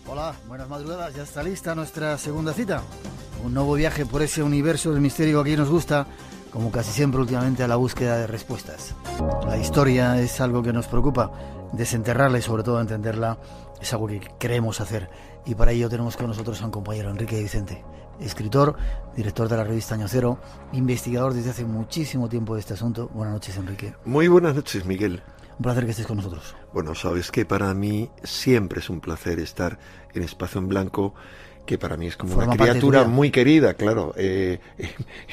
Hola, buenas madrugadas, ya está lista nuestra segunda cita. Un nuevo viaje por ese universo del misterio que aquí nos gusta, como casi siempre últimamente a la búsqueda de respuestas. La historia es algo que nos preocupa, desenterrarla y sobre todo entenderla es algo que queremos hacer. Y para ello tenemos con nosotros a un compañero, Enrique Vicente, escritor, director de la revista Año Cero, investigador desde hace muchísimo tiempo de este asunto. Buenas noches, Enrique. Muy buenas noches, Miguel. Un placer que estés con nosotros. Bueno, sabes que para mí siempre es un placer estar en Espacio en Blanco, que para mí es como una criatura muy querida, claro.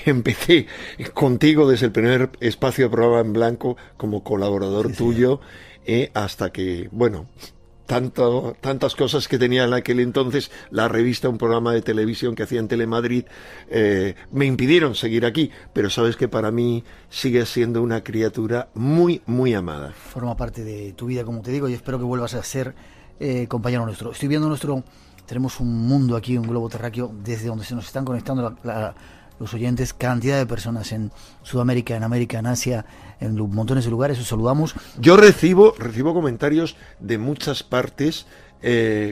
Empecé contigo desde el primer espacio de programa en blanco como colaborador tuyo, hasta que, bueno, tantas cosas que tenía en aquel entonces, la revista, un programa de televisión que hacía en Telemadrid, me impidieron seguir aquí, pero sabes que para mí sigue siendo una criatura muy, muy amada. Forma parte de tu vida, como te digo, y espero que vuelvas a ser compañero nuestro. Estoy viendo tenemos un mundo aquí, un globo terráqueo, desde donde se nos están conectando los oyentes, cantidad de personas en Sudamérica, en América, en Asia, en montones de lugares. Os saludamos. Yo recibo comentarios de muchas partes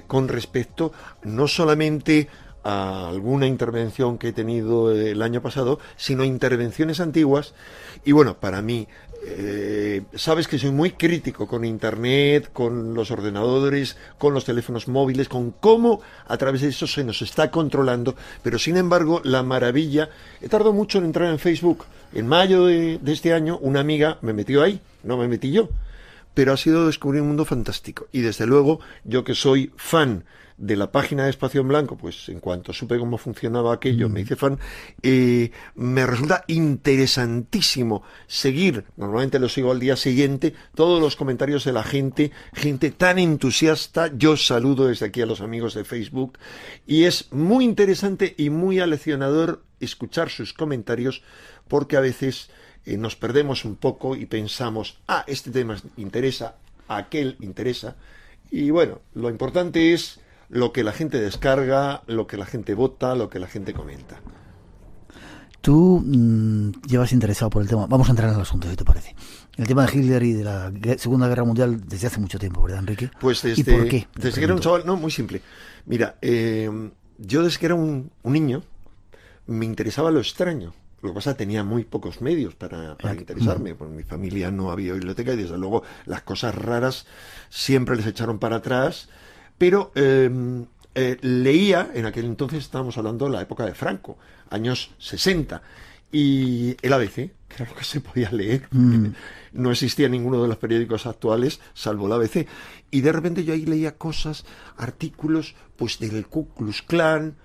con respecto no solamente a alguna intervención que he tenido el año pasado, sino intervenciones antiguas. Y bueno, para mí, sabes que soy muy crítico con Internet, con los ordenadores, con los teléfonos móviles, con cómo a través de eso se nos está controlando, pero sin embargo la maravilla, he tardado mucho en entrar en Facebook. En mayo de este año una amiga me metió ahí, no me metí yo, pero ha sido descubrir un mundo fantástico. Y desde luego, yo que soy fan de la página de Espacio en Blanco, pues en cuanto supe cómo funcionaba aquello, me hice fan, me resulta interesantísimo seguir, normalmente lo sigo al día siguiente, todos los comentarios de la gente tan entusiasta. Yo saludo desde aquí a los amigos de Facebook, y es muy interesante y muy aleccionador escuchar sus comentarios, porque a veces nos perdemos un poco y pensamos, este tema interesa, aquel interesa, y bueno, lo importante es lo que la gente descarga, lo que la gente vota, lo que la gente comenta. Tú llevas interesado por el tema. Vamos a entrar en el asunto, si te parece. El tema de Hitler y de la Segunda Guerra Mundial desde hace mucho tiempo, ¿verdad, Enrique? Pues ¿Y por qué? Desde que era un chaval, no, muy simple. Mira, yo desde que era un niño me interesaba lo extraño. Lo que pasa, tenía muy pocos medios para interesarme. Pues en mi familia no había biblioteca y desde luego las cosas raras siempre les echaron para atrás. Pero leía, en aquel entonces estábamos hablando de la época de Franco, años 60, y el ABC, que era lo que se podía leer. No existía ninguno de los periódicos actuales, salvo el ABC. Y de repente yo ahí leía cosas, artículos, pues del Ku Klux Klan.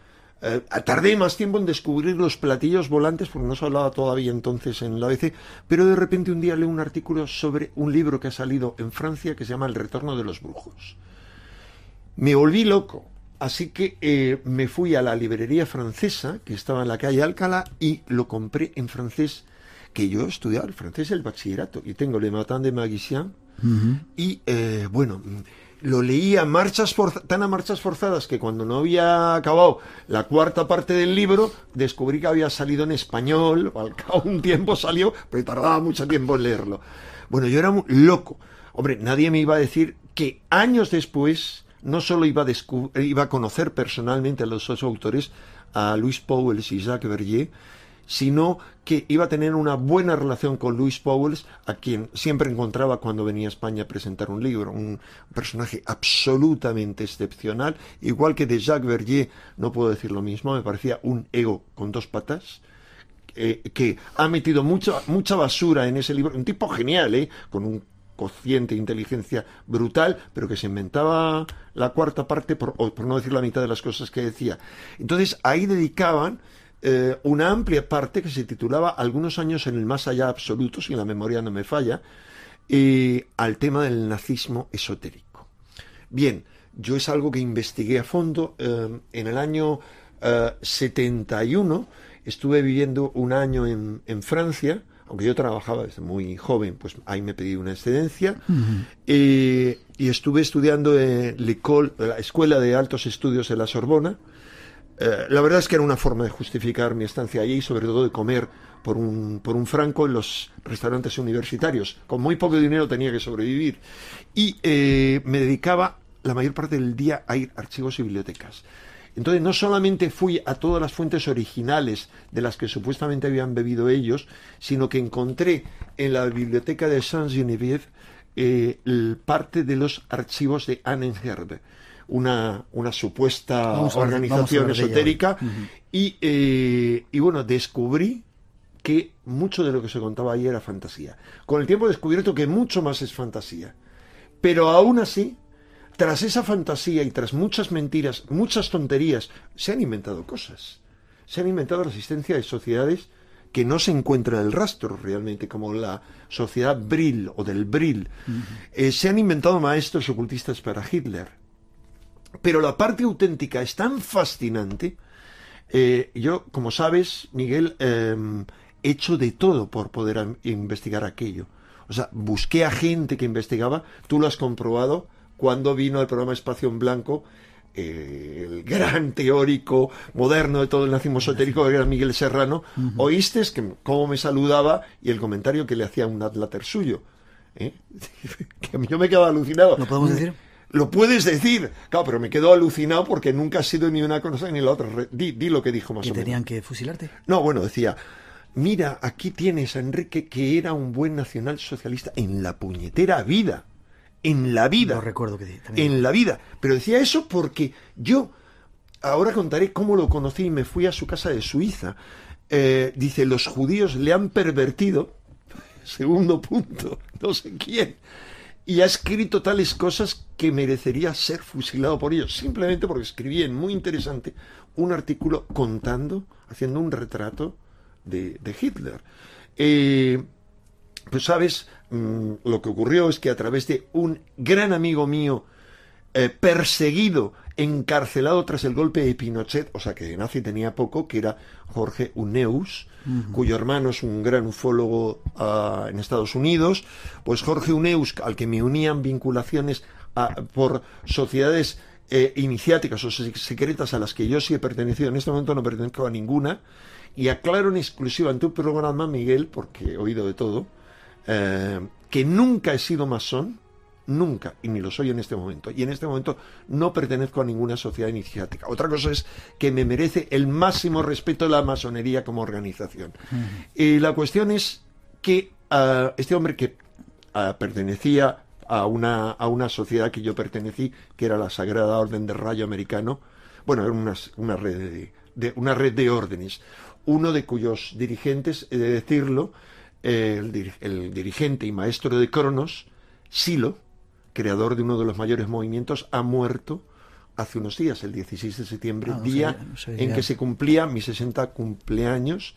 Tardé más tiempo en descubrir los platillos volantes, porque no se hablaba todavía entonces en la ABC, pero de repente un día leo un artículo sobre un libro que ha salido en Francia que se llama El retorno de los brujos. Me volví loco, así que me fui a la librería francesa, que estaba en la calle Alcalá, y lo compré en francés, que yo estudiaba el francés el bachillerato, y tengo Le Matin de Magicien, y bueno, lo leía tan a marchas forzadas que cuando no había acabado la cuarta parte del libro, descubrí que había salido en español, al cabo de un tiempo salió, pero tardaba mucho tiempo en leerlo. Bueno, yo era muy loco. Hombre, nadie me iba a decir que años después no solo iba a conocer personalmente a los dos autores, a Louis Pauwels y Jacques Verdier, sino que iba a tener una buena relación con Louis Pauwels, a quien siempre encontraba cuando venía a España a presentar un libro, un personaje absolutamente excepcional, igual que de Jacques Verdier no puedo decir lo mismo, me parecía un ego con dos patas, que ha metido mucha basura en ese libro, un tipo genial, con un cociente de inteligencia brutal, pero que se inventaba la cuarta parte, por no decir la mitad de las cosas que decía. Entonces ahí dedicaban una amplia parte que se titulaba Algunos años en el más allá absoluto, si la memoria no me falla, al tema del nazismo esotérico. Bien, yo es algo que investigué a fondo. En el año 71 estuve viviendo un año en Francia, aunque yo trabajaba desde muy joven, pues ahí me pedí una excedencia, y estuve estudiando en la Escuela de Altos Estudios de la Sorbona. La verdad es que era una forma de justificar mi estancia allí, y sobre todo de comer por un franco en los restaurantes universitarios. Con muy poco dinero tenía que sobrevivir. Y me dedicaba la mayor parte del día a ir a archivos y bibliotecas. Entonces no solamente fui a todas las fuentes originales de las que supuestamente habían bebido ellos, sino que encontré en la biblioteca de Saint-Geneviève parte de los archivos de Annenherbe, una supuesta organización esotérica, y bueno, descubrí que mucho de lo que se contaba ahí era fantasía. Con el tiempo he descubierto que mucho más es fantasía, pero aún así, tras esa fantasía y tras muchas mentiras, muchas tonterías, se han inventado cosas. Se han inventado la existencia de sociedades que no se encuentra el rastro realmente, como la sociedad Brill o del Brill. Se han inventado maestros ocultistas para Hitler. Pero la parte auténtica es tan fascinante. Yo, como sabes, Miguel, he hecho de todo por poder investigar aquello. O sea, busqué a gente que investigaba, tú lo has comprobado, cuando vino el programa Espacio en Blanco, el gran teórico moderno de todo el nazismo esotérico, que era Miguel Serrano. Oíste cómo me saludaba y el comentario que le hacía un adláter suyo. Que yo me quedaba alucinado. ¿Lo podemos decir? Lo puedes decir, claro, pero me quedo alucinado porque nunca ha sido ni una cosa ni la otra. Di lo que dijo más o menos. ¿Que tenían que fusilarte? No, bueno, decía, mira, aquí tienes a Enrique, que era un buen nacionalsocialista en la puñetera vida. En la vida. Lo recuerdo que también. En la vida. Pero decía eso porque yo, ahora contaré cómo lo conocí y me fui a su casa de Suiza. Dice, los judíos le han pervertido, segundo punto, no sé quién, y ha escrito tales cosas que merecería ser fusilado por ellos, simplemente porque escribí en muy interesante un artículo haciendo un retrato de Hitler. Pues sabes, lo que ocurrió es que a través de un gran amigo mío, perseguido, encarcelado tras el golpe de Pinochet, o sea que de nazi tenía poco, que era Jorge Uneus, cuyo hermano es un gran ufólogo en Estados Unidos, pues Jorge Uneus, al que me unían vinculaciones por sociedades iniciáticas o secretas a las que yo sí he pertenecido, en este momento no pertenezco a ninguna, y aclaro en exclusiva en tu programa, Miguel, porque he oído de todo, que nunca he sido masón, nunca, y ni lo soy en este momento, y en este momento no pertenezco a ninguna sociedad iniciática. Otra cosa es que me merece el máximo respeto la masonería como organización. Y la cuestión es que este hombre que pertenecía a una sociedad que yo pertenecí, que era la Sagrada Orden del Rayo Americano, bueno, era una red de órdenes, uno de cuyos dirigentes, he de decirlo, el dirigente y maestro de Cronos, Silo, creador de uno de los mayores movimientos, ha muerto hace unos días, el 16 de septiembre, día en que se cumplía mi 60 cumpleaños,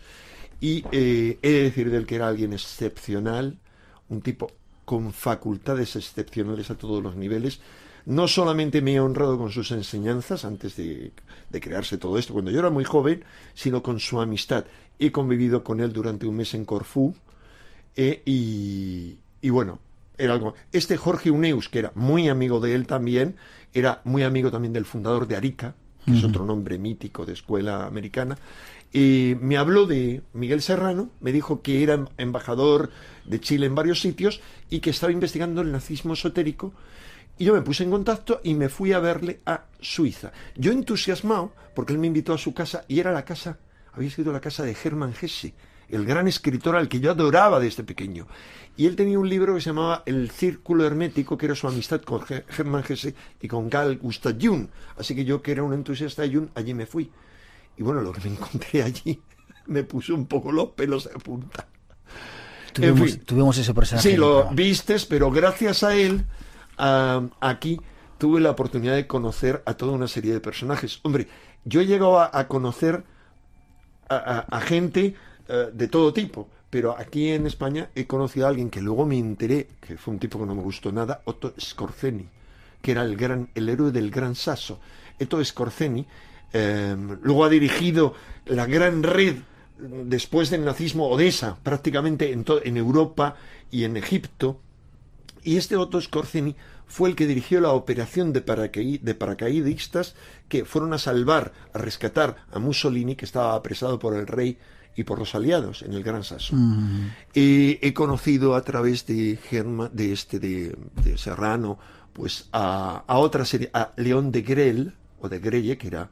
y he de decir del que era alguien excepcional, un tipo con facultades excepcionales a todos los niveles. No solamente me he honrado con sus enseñanzas antes de crearse todo esto, cuando yo era muy joven, sino con su amistad. He convivido con él durante un mes en Corfú, y bueno, era algo. Este Jorge Uneus, que era muy amigo de él también, era muy amigo también del fundador de Arica, que es otro nombre mítico de escuela americana, y me habló de Miguel Serrano, me dijo que era embajador de Chile en varios sitios y que estaba investigando el nazismo esotérico, y yo me puse en contacto y me fui a verle a Suiza. Yo entusiasmado, porque él me invitó a su casa, y era había sido la casa de Hermann Hesse, el gran escritor al que yo adoraba desde pequeño. Y él tenía un libro que se llamaba El Círculo Hermético, que era su amistad con Hermann Hesse y con Carl Gustav Jung. Así que yo, que era un entusiasta de Jung, allí me fui. Y bueno, lo que me encontré allí me puso un poco los pelos de punta. Tuvimos ese personaje. Sí, lo vistes, pero gracias a él, aquí tuve la oportunidad de conocer a toda una serie de personajes. Hombre, yo he llegado a conocer a gente de todo tipo, pero aquí en España he conocido a alguien que luego me enteré, que fue un tipo que no me gustó nada, Otto Skorzeny, que era el héroe del Gran Sasso. Otto Skorzeny luego ha dirigido la gran red después del nazismo Odessa, prácticamente en Europa y en Egipto, y este Otto Skorzeny fue el que dirigió la operación de paracaidistas que fueron a rescatar a Mussolini, que estaba apresado por el rey y por los aliados en el Gran Sasso. He conocido a través de Serrano, pues a otra serie, a León de Grelle, o de Grelle, que era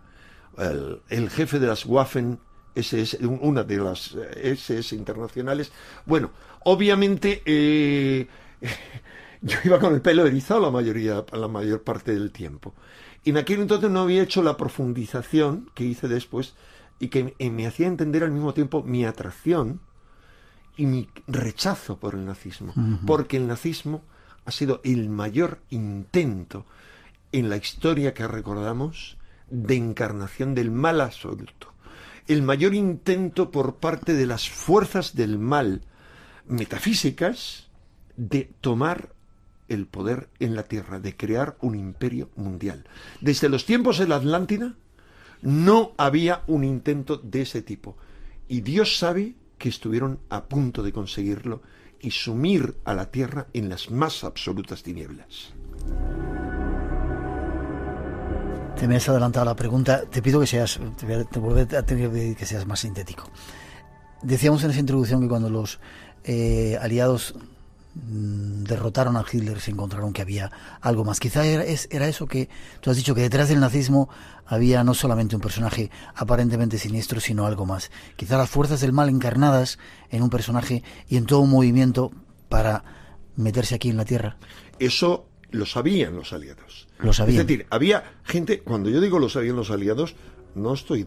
el jefe de las Waffen SS, una de las SS internacionales. Bueno, obviamente yo iba con el pelo erizado la mayor parte del tiempo. Y en aquel entonces no había hecho la profundización que hice después y que me hacía entender al mismo tiempo mi atracción y mi rechazo por el nazismo. Porque el nazismo ha sido el mayor intento en la historia que recordamos de encarnación del mal absoluto. El mayor intento por parte de las fuerzas del mal metafísicas de tomar el poder en la Tierra, de crear un imperio mundial. Desde los tiempos de la Atlántida no había un intento de ese tipo. Y Dios sabe que estuvieron a punto de conseguirlo y sumir a la Tierra en las más absolutas tinieblas. Te me has adelantado la pregunta. Te pido que seas, te vuelvo a tener que pedir que seas más sintético. Decíamos en esa introducción que cuando los aliados derrotaron a Hitler se encontraron que había algo más. Quizá era eso que tú has dicho, que detrás del nazismo había no solamente un personaje aparentemente siniestro, sino algo más. Quizá las fuerzas del mal encarnadas en un personaje y en todo un movimiento para meterse aquí en la Tierra. Eso lo sabían los aliados. Lo sabían. Es decir, había gente, cuando yo digo lo sabían los aliados, no estoy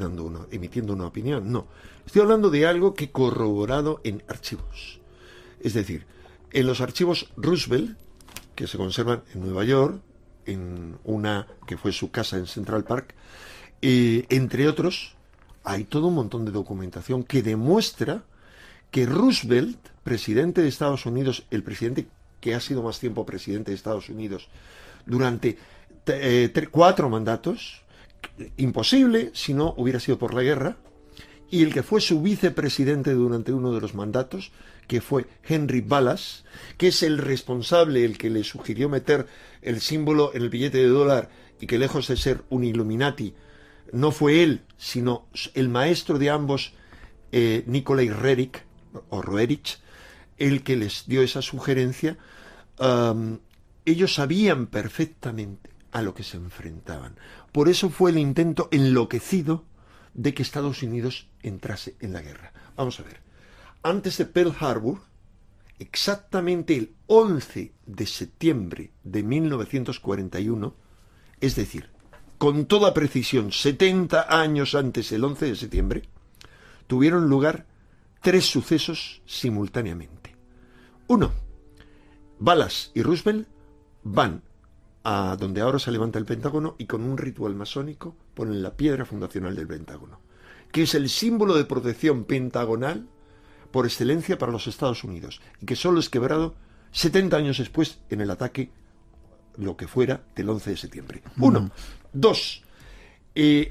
emitiendo una opinión, no. Estoy hablando de algo que he corroborado en archivos. Es decir, en los archivos Roosevelt, que se conservan en Nueva York, en una que fue su casa en Central Park, entre otros, hay todo un montón de documentación que demuestra que Roosevelt, presidente de Estados Unidos, el presidente que ha sido más tiempo presidente de Estados Unidos, durante 4 mandatos, imposible si no hubiera sido por la guerra, y el que fue su vicepresidente durante uno de los mandatos, que fue Henry Wallace, que es el responsable, el que le sugirió meter el símbolo en el billete de dólar y que lejos de ser un Illuminati, no fue él, sino el maestro de ambos, Nikolai Roerich, el que les dio esa sugerencia. Ellos sabían perfectamente a lo que se enfrentaban. Por eso fue el intento enloquecido de que Estados Unidos entrase en la guerra. Vamos a ver. Antes de Pearl Harbor, exactamente el 11 de septiembre de 1941, es decir, con toda precisión, 70 años antes del 11 de septiembre, tuvieron lugar 3 sucesos simultáneamente. 1. Wallace y Roosevelt van a donde ahora se levanta el Pentágono y con un ritual masónico ponen la piedra fundacional del Pentágono, que es el símbolo de protección pentagonal por excelencia para los Estados Unidos, y que solo es quebrado 70 años después en el ataque, lo que fuera, del 11 de septiembre. 1. 2.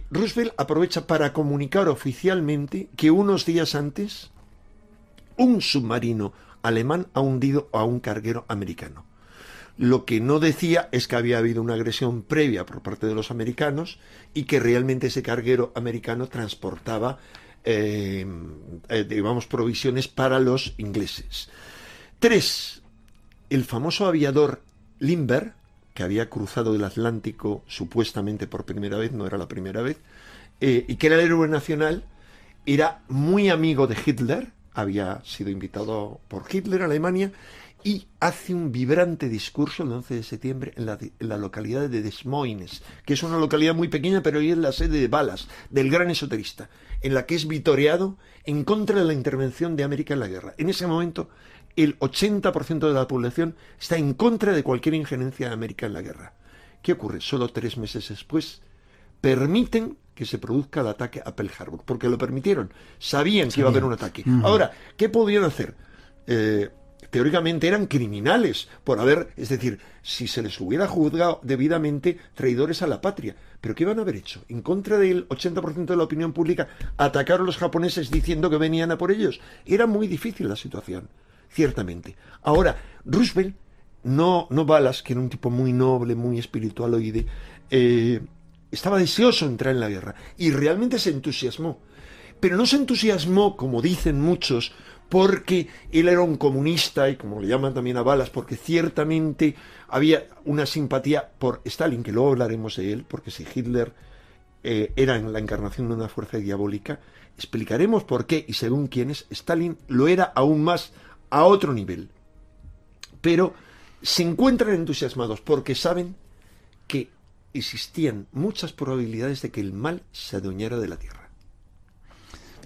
Roosevelt aprovecha para comunicar oficialmente que unos días antes un submarino alemán ha hundido a un carguero americano. Lo que no decía es que había habido una agresión previa por parte de los americanos y que realmente ese carguero americano transportaba digamos, provisiones para los ingleses. 3. El famoso aviador Lindbergh, que había cruzado el Atlántico supuestamente por primera vez, no era la primera vez, y que era el héroe nacional, era muy amigo de Hitler, había sido invitado por Hitler a Alemania, y hace un vibrante discurso el 11 de septiembre en la localidad de Des Moines, que es una localidad muy pequeña, pero hoy es la sede de Wallace, del gran esoterista, en la que es vitoreado en contra de la intervención de América en la guerra. En ese momento, el 80% de la población está en contra de cualquier injerencia de América en la guerra. ¿Qué ocurre? Solo 3 meses después, permiten que se produzca el ataque a Pearl Harbor, porque lo permitieron, sabían que iba a haber un ataque. Ahora, ¿qué podían hacer? Teóricamente eran criminales por haber, es decir, si se les hubiera juzgado debidamente, traidores a la patria. ¿Pero qué iban a haber hecho? En contra del 80% de la opinión pública, atacar a los japoneses diciendo que venían a por ellos. Era muy difícil la situación, ciertamente. Ahora, Roosevelt, no Wallace, que era un tipo muy noble, muy espiritualoide, estaba deseoso de entrar en la guerra y realmente se entusiasmó. Pero no se entusiasmó, como dicen muchos, porque él era un comunista, y como le llaman también a Balas, porque ciertamente había una simpatía por Stalin, que luego hablaremos de él, porque si Hitler era la encarnación de una fuerza diabólica, explicaremos por qué y según quiénes. Stalin lo era aún más, a otro nivel. Pero se encuentran entusiasmados porque saben que existían muchas probabilidades de que el mal se adueñara de la tierra.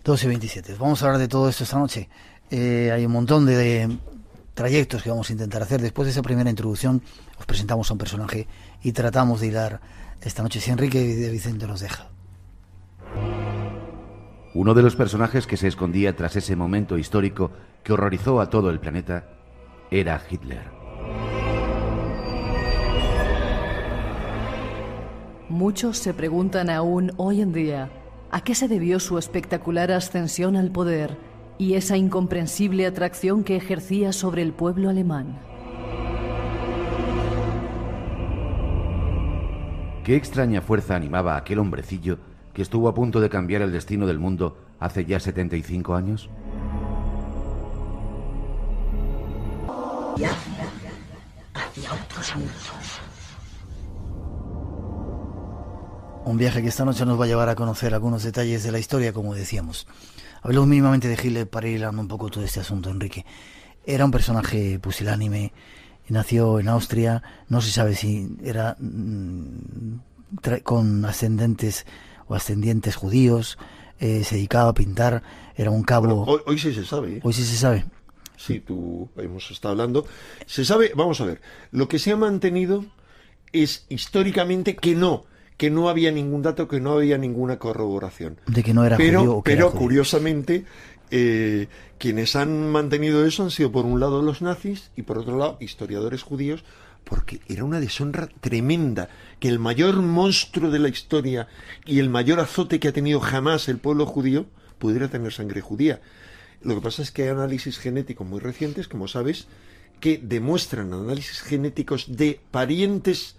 12:27. Vamos a hablar de todo esto esta noche. Hay un montón de trayectos que vamos a intentar hacer. Después de esa primera introducción, os presentamos a un personaje y tratamos de hilar esta noche si Enrique de Vicente nos deja. Uno de los personajes que se escondía tras ese momento histórico que horrorizó a todo el planeta era Hitler. Muchos se preguntan aún hoy en día a qué se debió su espectacular ascensión al poder y esa incomprensible atracción que ejercía sobre el pueblo alemán. ¿Qué extraña fuerza animaba a aquel hombrecillo que estuvo a punto de cambiar el destino del mundo hace ya 75 años? Hacia otros mundos. Un viaje que esta noche nos va a llevar a conocer algunos detalles de la historia, como decíamos. Hablamos mínimamente de Hitler para ir hilando un poco todo este asunto, Enrique. Era un personaje pusilánime, nació en Austria, no se sabe si era con ascendientes judíos, se dedicaba a pintar, era un cabo... Bueno, hoy sí se sabe. Hoy sí se sabe. Sí, tú hemos estado hablando. Se sabe, vamos a ver, lo que se ha mantenido es históricamente que no había ningún dato, que no había ninguna corroboración. De que no era judío o que pero era judío. Curiosamente, quienes han mantenido eso han sido por un lado los nazis y por otro lado historiadores judíos, porque era una deshonra tremenda que el mayor monstruo de la historia y el mayor azote que ha tenido jamás el pueblo judío pudiera tener sangre judía. Lo que pasa es que hay análisis genéticos muy recientes, como sabes, que demuestran análisis genéticos de parientes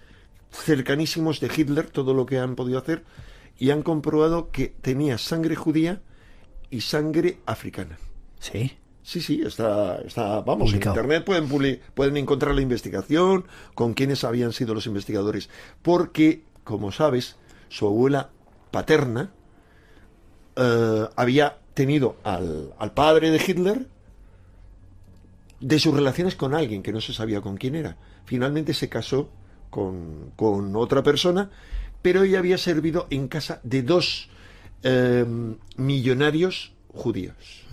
cercanísimos de Hitler, todo lo que han podido hacer, y han comprobado que tenía sangre judía y sangre africana. ¿Sí? Sí, está vamos, publicado. En internet pueden encontrar la investigación, con quiénes habían sido los investigadores, porque, como sabes, su abuela paterna había tenido al padre de Hitler de sus relaciones con alguien que no se sabía con quién era. Finalmente se casó con otra persona, pero ella había servido en casa de dos millonarios judíos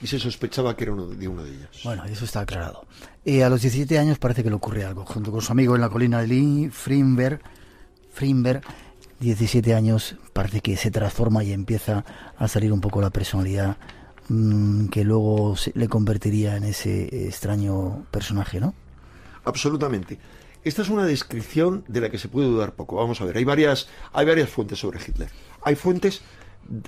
y se sospechaba que era uno de ellos. Bueno, eso está aclarado. A los 17 años parece que le ocurre algo. Junto con su amigo en la colina de Lee, Friedenberg, 17 años, parece que se transforma y empieza a salir un poco la personalidad que luego le convertiría en ese extraño personaje, ¿no? Absolutamente. Esta es una descripción de la que se puede dudar poco. Vamos a ver, hay varias fuentes sobre Hitler. Hay fuentes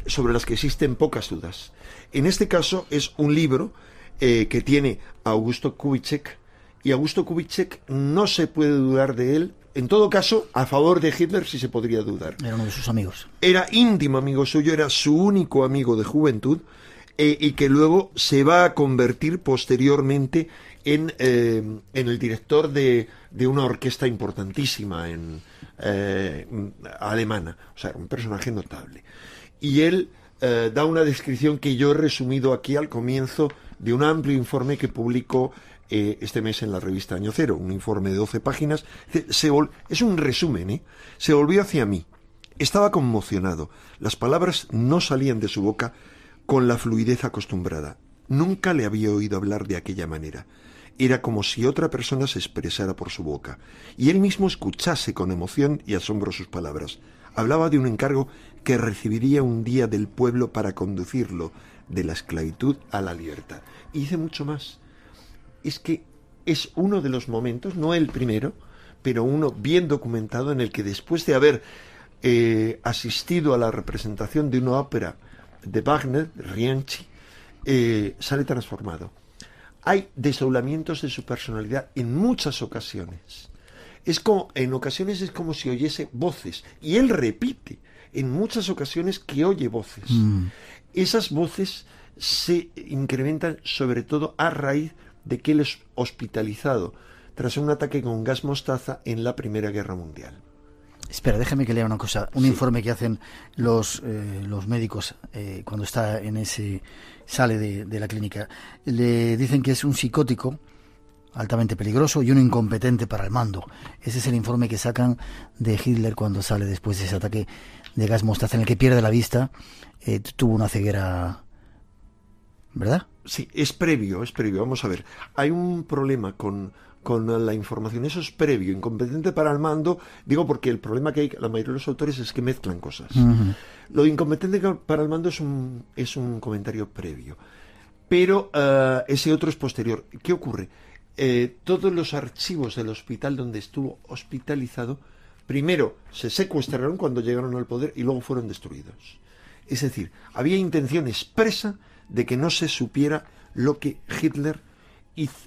sobre las que existen pocas dudas. En este caso es un libro que tiene Augusto Kubitschek, y Augusto Kubitschek no se puede dudar de él. En todo caso, a favor de Hitler sí se podría dudar. Era uno de sus amigos. Era íntimo amigo suyo, era su único amigo de juventud, y que luego se va a convertir posteriormente en el director de una orquesta importantísima alemana. O sea, un personaje notable. Y él da una descripción que yo he resumido aquí al comienzo de un amplio informe que publicó este mes en la revista Año Cero, un informe de 12 páginas. Es un resumen, Se volvió hacia mí. Estaba conmocionado. Las palabras no salían de su boca con la fluidez acostumbrada. Nunca le había oído hablar de aquella manera. Era como si otra persona se expresara por su boca, y él mismo escuchase con emoción y asombro sus palabras. Hablaba de un encargo que recibiría un día del pueblo para conducirlo de la esclavitud a la libertad. Y dice mucho más. Es que es uno de los momentos, no el primero, pero uno bien documentado, en el que después de haber asistido a la representación de una ópera de Wagner, Rienzi, sale transformado. Hay desdoblamientos de su personalidad en muchas ocasiones. En ocasiones es como si oyese voces, y él repite en muchas ocasiones que oye voces. Esas voces se incrementan sobre todo a raíz de que él es hospitalizado tras un ataque con gas mostaza en la Primera Guerra Mundial. Espera, déjame que lea una cosa. Un informe que hacen los médicos cuando está en ese... sale de la clínica. Le dicen que es un psicótico altamente peligroso y un incompetente para el mando. Ese es el informe que sacan de Hitler cuando sale después de ese ataque de gas mostaza en el que pierde la vista. Tuvo una ceguera, ¿verdad? Sí, es previo. Vamos a ver. Hay un problema con la información. Eso es previo, incompetente para el mando. Digo porque el problema que hay la mayoría de los autores es que mezclan cosas. Uh-huh. Lo de incompetente para el mando es un comentario previo. Pero ese otro es posterior. ¿Qué ocurre? Todos los archivos del hospital donde estuvo hospitalizado, primero se secuestraron cuando llegaron al poder y luego fueron destruidos. Es decir, había intención expresa de que no se supiera lo que Hitler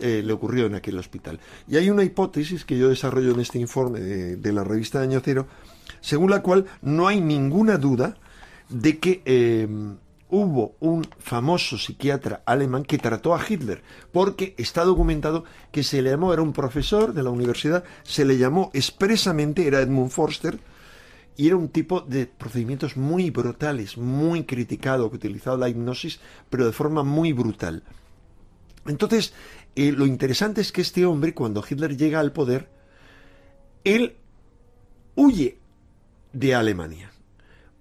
le ocurrió en aquel hospital. Y hay una hipótesis que yo desarrollo en este informe de la revista de Año Cero, según la cual no hay ninguna duda de que hubo un famoso psiquiatra alemán que trató a Hitler, porque está documentado que se le llamó, era un profesor de la universidad, se le llamó expresamente, era Edmund Forster, y era un tipo de procedimientos muy brutales, muy criticado, que utilizaba la hipnosis, pero de forma muy brutal. Entonces, lo interesante es que este hombre, cuando Hitler llega al poder, él huye de Alemania.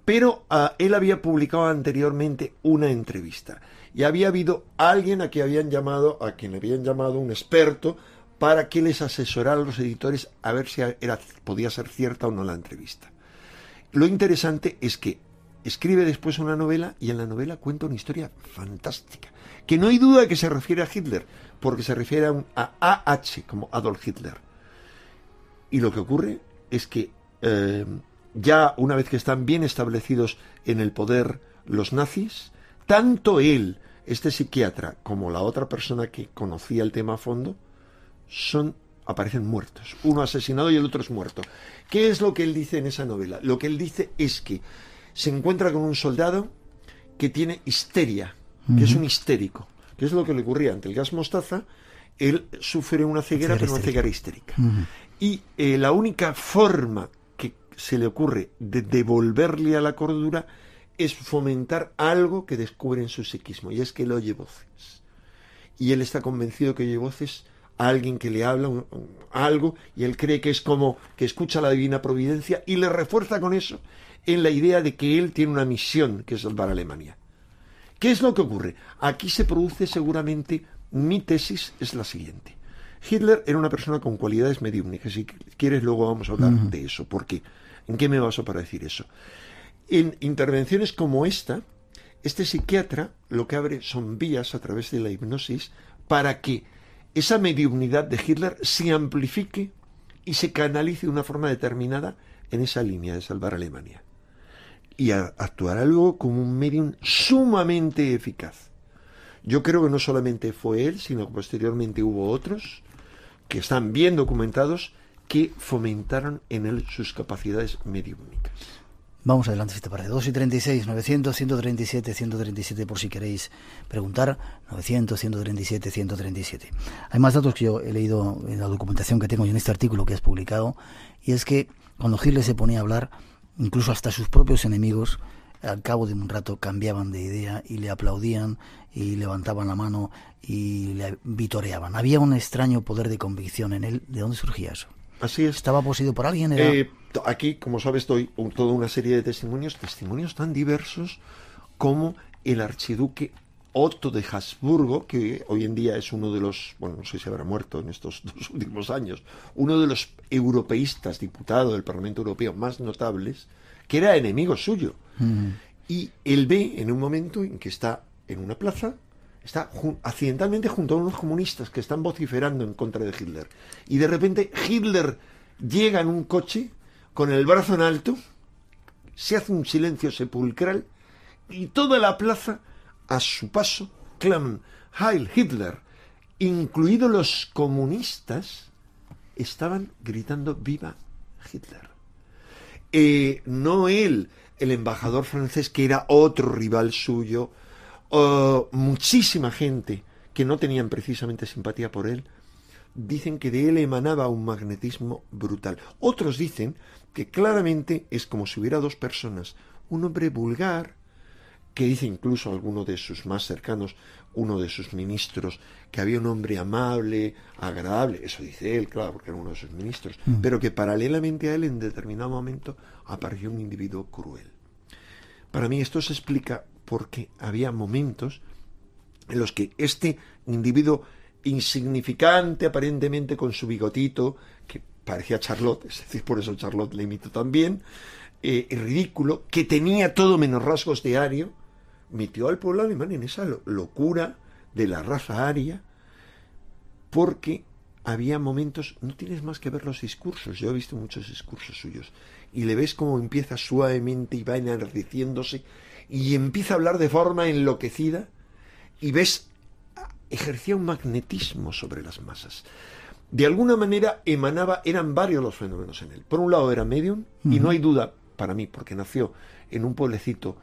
Pero él había publicado anteriormente una entrevista. Y había habido alguien a quien habían llamado un experto para que les asesorara a los editores a ver si podía ser cierta o no la entrevista. Lo interesante es que escribe después una novela y en la novela cuenta una historia fantástica. Que no hay duda de que se refiere a Hitler, porque se refiere a A.H. como Adolf Hitler. Y lo que ocurre es que ya una vez que están bien establecidos en el poder los nazis, tanto él, este psiquiatra, como la otra persona que conocía el tema a fondo, aparecen muertos. Uno asesinado y el otro es muerto. ¿Qué es lo que él dice en esa novela? Lo que él dice es que se encuentra con un soldado que tiene histeria, que es un histérico, que es lo que le ocurría ante el gas mostaza. Él sufre una ceguera, pero una ceguera histérica. Y la única forma que se le ocurre de devolverle a la cordura es fomentar algo que descubre en su psiquismo, y es que él oye voces. Y él está convencido que oye voces a alguien que le habla algo, y él cree que es como que escucha la divina providencia, y le refuerza con eso en la idea de que él tiene una misión, que es salvar a Alemania. ¿Qué es lo que ocurre? Aquí se produce seguramente, mi tesis es la siguiente. Hitler era una persona con cualidades mediúmnicas, si quieres luego vamos a hablar de eso. ¿Por qué? ¿En qué me baso para decir eso? En intervenciones como esta, este psiquiatra lo que abre son vías a través de la hipnosis para que esa mediumnidad de Hitler se amplifique y se canalice de una forma determinada en esa línea de salvar a Alemania. Y actuará luego como un medium sumamente eficaz. Yo creo que no solamente fue él, sino que posteriormente hubo otros que están bien documentados que fomentaron en él sus capacidades mediúmnicas. Vamos adelante, si te parece. 2:36, 900, 137, 137, por si queréis preguntar. 900, 137, 137. Hay más datos que yo he leído en la documentación que tengo y en este artículo que has publicado, y es que cuando Hitler se ponía a hablar, incluso hasta sus propios enemigos, al cabo de un rato cambiaban de idea y le aplaudían y levantaban la mano y le vitoreaban. Había un extraño poder de convicción en él. ¿De dónde surgía eso? Así es. ¿Estaba poseído por alguien? Aquí, como sabes, doy toda una serie de testimonios tan diversos como el archiduque Otto de Habsburgo, que hoy en día es uno de los, bueno, no sé si habrá muerto en estos 2 últimos años, uno de los europeístas, diputado del Parlamento Europeo más notables, que era enemigo suyo. Y él ve en un momento en que está en una plaza, está accidentalmente junto a unos comunistas que están vociferando en contra de Hitler. Y de repente Hitler llega en un coche con el brazo en alto, se hace un silencio sepulcral y toda la plaza a su paso claman Heil Hitler, incluidos los comunistas, estaban gritando viva Hitler. No él, el embajador francés, que era otro rival suyo, muchísima gente que no tenían precisamente simpatía por él, dicen que de él emanaba un magnetismo brutal. Otros dicen que claramente es como si hubiera dos personas, un hombre vulgar, que dice incluso alguno de sus más cercanos, uno de sus ministros, que había un hombre amable, agradable, eso dice él, claro, porque era uno de sus ministros, pero que paralelamente a él en determinado momento apareció un individuo cruel. Para mí esto se explica porque había momentos en los que este individuo insignificante, aparentemente con su bigotito, que parecía Charlotte, es decir, por eso Charlotte le imitó también, ridículo, que tenía todo menos rasgos de ario, metió al pueblo alemán en esa locura de la raza aria, porque había momentos, no tienes más que ver los discursos, yo he visto muchos discursos suyos, y le ves cómo empieza suavemente y va enardeciéndose, y empieza a hablar de forma enloquecida, y ves, ejercía un magnetismo sobre las masas. De alguna manera eran varios los fenómenos en él. Por un lado era medium, y no hay duda, para mí, porque nació en un pueblecito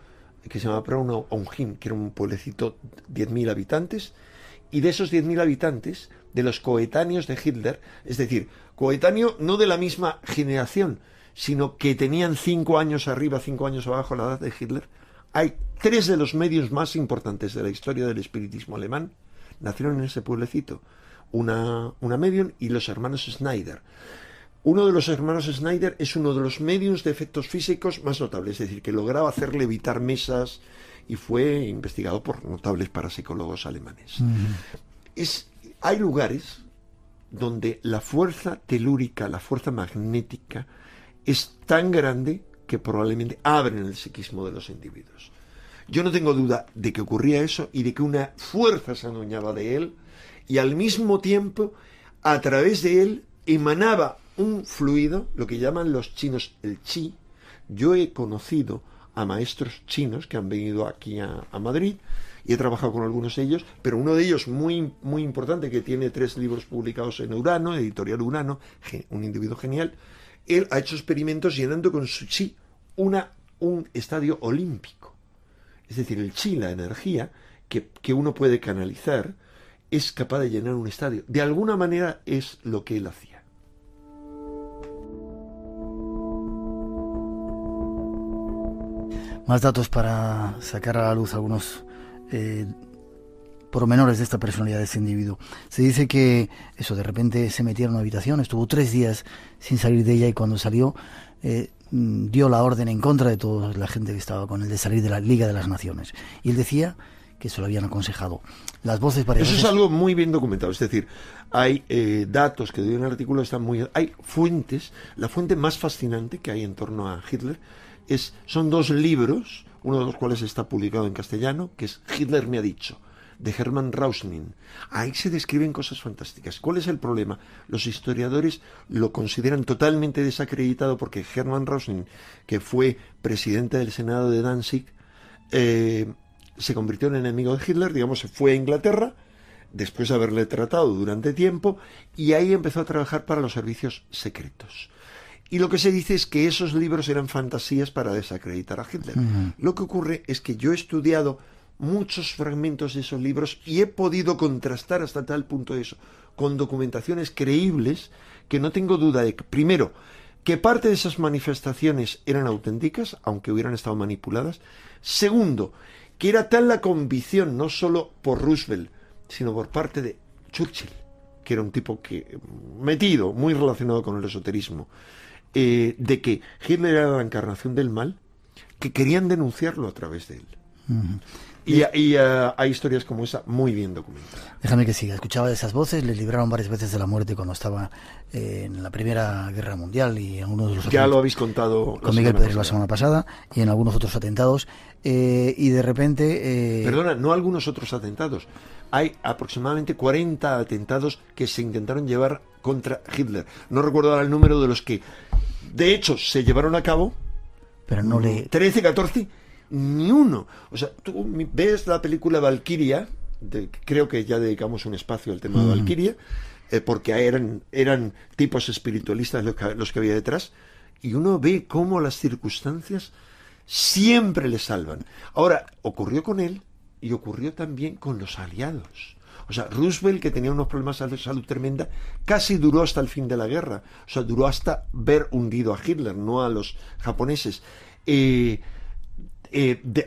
que se llama Braunau-Onheim, que era un pueblecito de 10.000 habitantes, y de esos 10.000 habitantes, de los coetáneos de Hitler, es decir, coetáneo no de la misma generación, sino que tenían 5 años arriba, 5 años abajo la edad de Hitler, hay 3 de los medios más importantes de la historia del espiritismo alemán, nacieron en ese pueblecito, una medium y los hermanos Schneider. Uno de los hermanos Schneider es uno de los mediums de efectos físicos más notables, es decir, que lograba hacer levitar mesas y fue investigado por notables parapsicólogos alemanes. Hay lugares donde la fuerza telúrica, la fuerza magnética, es tan grande que probablemente abren el psiquismo de los individuos. Yo no tengo duda de que ocurría eso y de que una fuerza se adueñaba de él y al mismo tiempo, a través de él, emanaba un fluido, lo que llaman los chinos el chi. Yo he conocido a maestros chinos que han venido aquí a Madrid y he trabajado con algunos de ellos, pero uno de ellos muy, muy importante, que tiene 3 libros publicados en Urano, editorial Urano, un individuo genial, él ha hecho experimentos llenando con su chi un estadio olímpico. Es decir, el chi, la energía que uno puede canalizar, es capaz de llenar un estadio. De alguna manera es lo que él hacía. Más datos para sacar a la luz algunos pormenores de esta personalidad de este individuo. Se dice que de repente se metía en una habitación, estuvo 3 días sin salir de ella y cuando salió dio la orden en contra de toda la gente que estaba con él de salir de la Liga de las Naciones. Y él decía que se lo habían aconsejado. Las voces varias veces... Eso es algo muy bien documentado, es decir, hay datos que doy en el artículo, están muy... Hay fuentes, la fuente más fascinante que hay en torno a Hitler son 2 libros, uno de los cuales está publicado en castellano, que es Hitler me ha dicho, de Hermann Rausnin. Ahí se describen cosas fantásticas. ¿Cuál es el problema? Los historiadores lo consideran totalmente desacreditado porque Hermann Rausnin, que fue presidente del Senado de Danzig, se convirtió en enemigo de Hitler, digamos, se fue a Inglaterra, después de haberle tratado durante tiempo, y ahí empezó a trabajar para los servicios secretos. Y lo que se dice es que esos libros eran fantasías para desacreditar a Hitler. Lo que ocurre es que yo he estudiado muchos fragmentos de esos libros y he podido contrastar hasta tal punto eso con documentaciones creíbles que no tengo duda de que, primero, que parte de esas manifestaciones eran auténticas, aunque hubieran estado manipuladas. Segundo, que era tal la convicción, no solo por Roosevelt, sino por parte de Churchill, que era un tipo metido, muy relacionado con el esoterismo, de que Hitler era la encarnación del mal, que querían denunciarlo a través de él. Y hay historias como esa muy bien documentadas. Déjame que siga. Escuchaba esas voces, le libraron varias veces de la muerte cuando estaba en la Primera Guerra Mundial y en algunos de los ya lo habéis contado con Miguel Pérez la semana pasada y en algunos otros atentados y de repente... Perdona, no algunos otros atentados. Hay aproximadamente 40 atentados que se intentaron llevar contra Hitler. No recuerdo ahora el número de los que, de hecho, se llevaron a cabo. Pero no 13, 14... Ni uno. O sea, tú ves la película Valkyria, creo que ya dedicamos un espacio al tema de Valkyria, porque eran tipos espiritualistas los que había detrás, y uno ve cómo las circunstancias siempre le salvan. Ahora, ocurrió con él, y ocurrió también con los aliados. O sea, Roosevelt, que tenía unos problemas de salud tremenda, casi duró hasta el fin de la guerra. O sea, duró hasta ver hundido a Hitler, no a los japoneses. De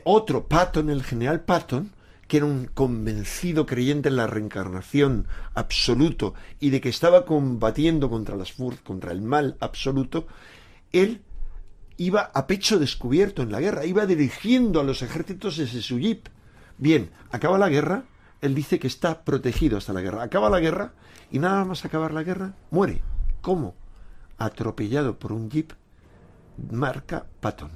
otro, Patton, el general Patton, que era un convencido creyente en la reencarnación absoluto y de que estaba combatiendo contra el mal absoluto, él iba a pecho descubierto en la guerra, iba dirigiendo a los ejércitos desde su jeep. Bien, acaba la guerra, él dice que está protegido hasta la guerra. Acaba la guerra y nada más acabar la guerra, muere. ¿Cómo? Atropellado por un jeep marca Patton.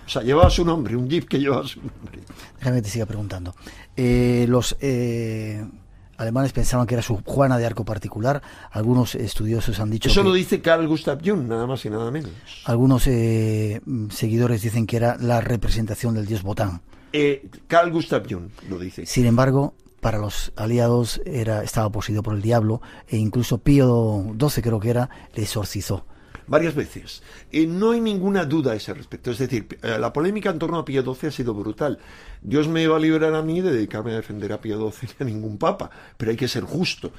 O sea, llevaba su nombre, un jeep que llevaba su nombre. Déjame que te siga preguntando. Los alemanes pensaban que era su Juana de Arco particular. Algunos estudiosos han dicho eso que... lo dice Carl Gustav Jung, nada más y nada menos. Algunos seguidores dicen que era la representación del dios Botán. Carl Gustav Jung lo dice. Sin embargo, para los aliados estaba poseído por el diablo, e incluso Pío XII, creo que era, le exorcizó. Varias veces. No hay ninguna duda a ese respecto. Es decir, la polémica en torno a Pío XII ha sido brutal. Dios me va a librar a mí de dedicarme a defender a Pío XII ni a ningún papa, pero hay que ser justo.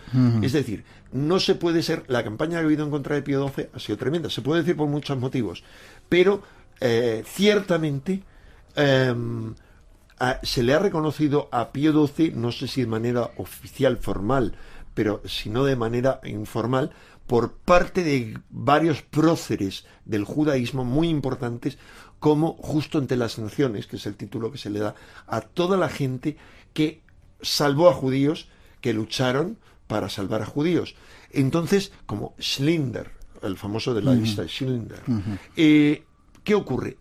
Es decir, no se puede ser... La campaña que ha habido en contra de Pío XII ha sido tremenda. Se puede decir por muchos motivos, pero ciertamente se le ha reconocido a Pío XII, no sé si de manera oficial, formal, pero si no de manera informal, por parte de varios próceres del judaísmo muy importantes, como Justo ante las Naciones, que es el título que se le da a toda la gente que salvó a judíos, que lucharon para salvar a judíos. Entonces, como Schindler, el famoso de la lista de Schindler, ¿qué ocurre?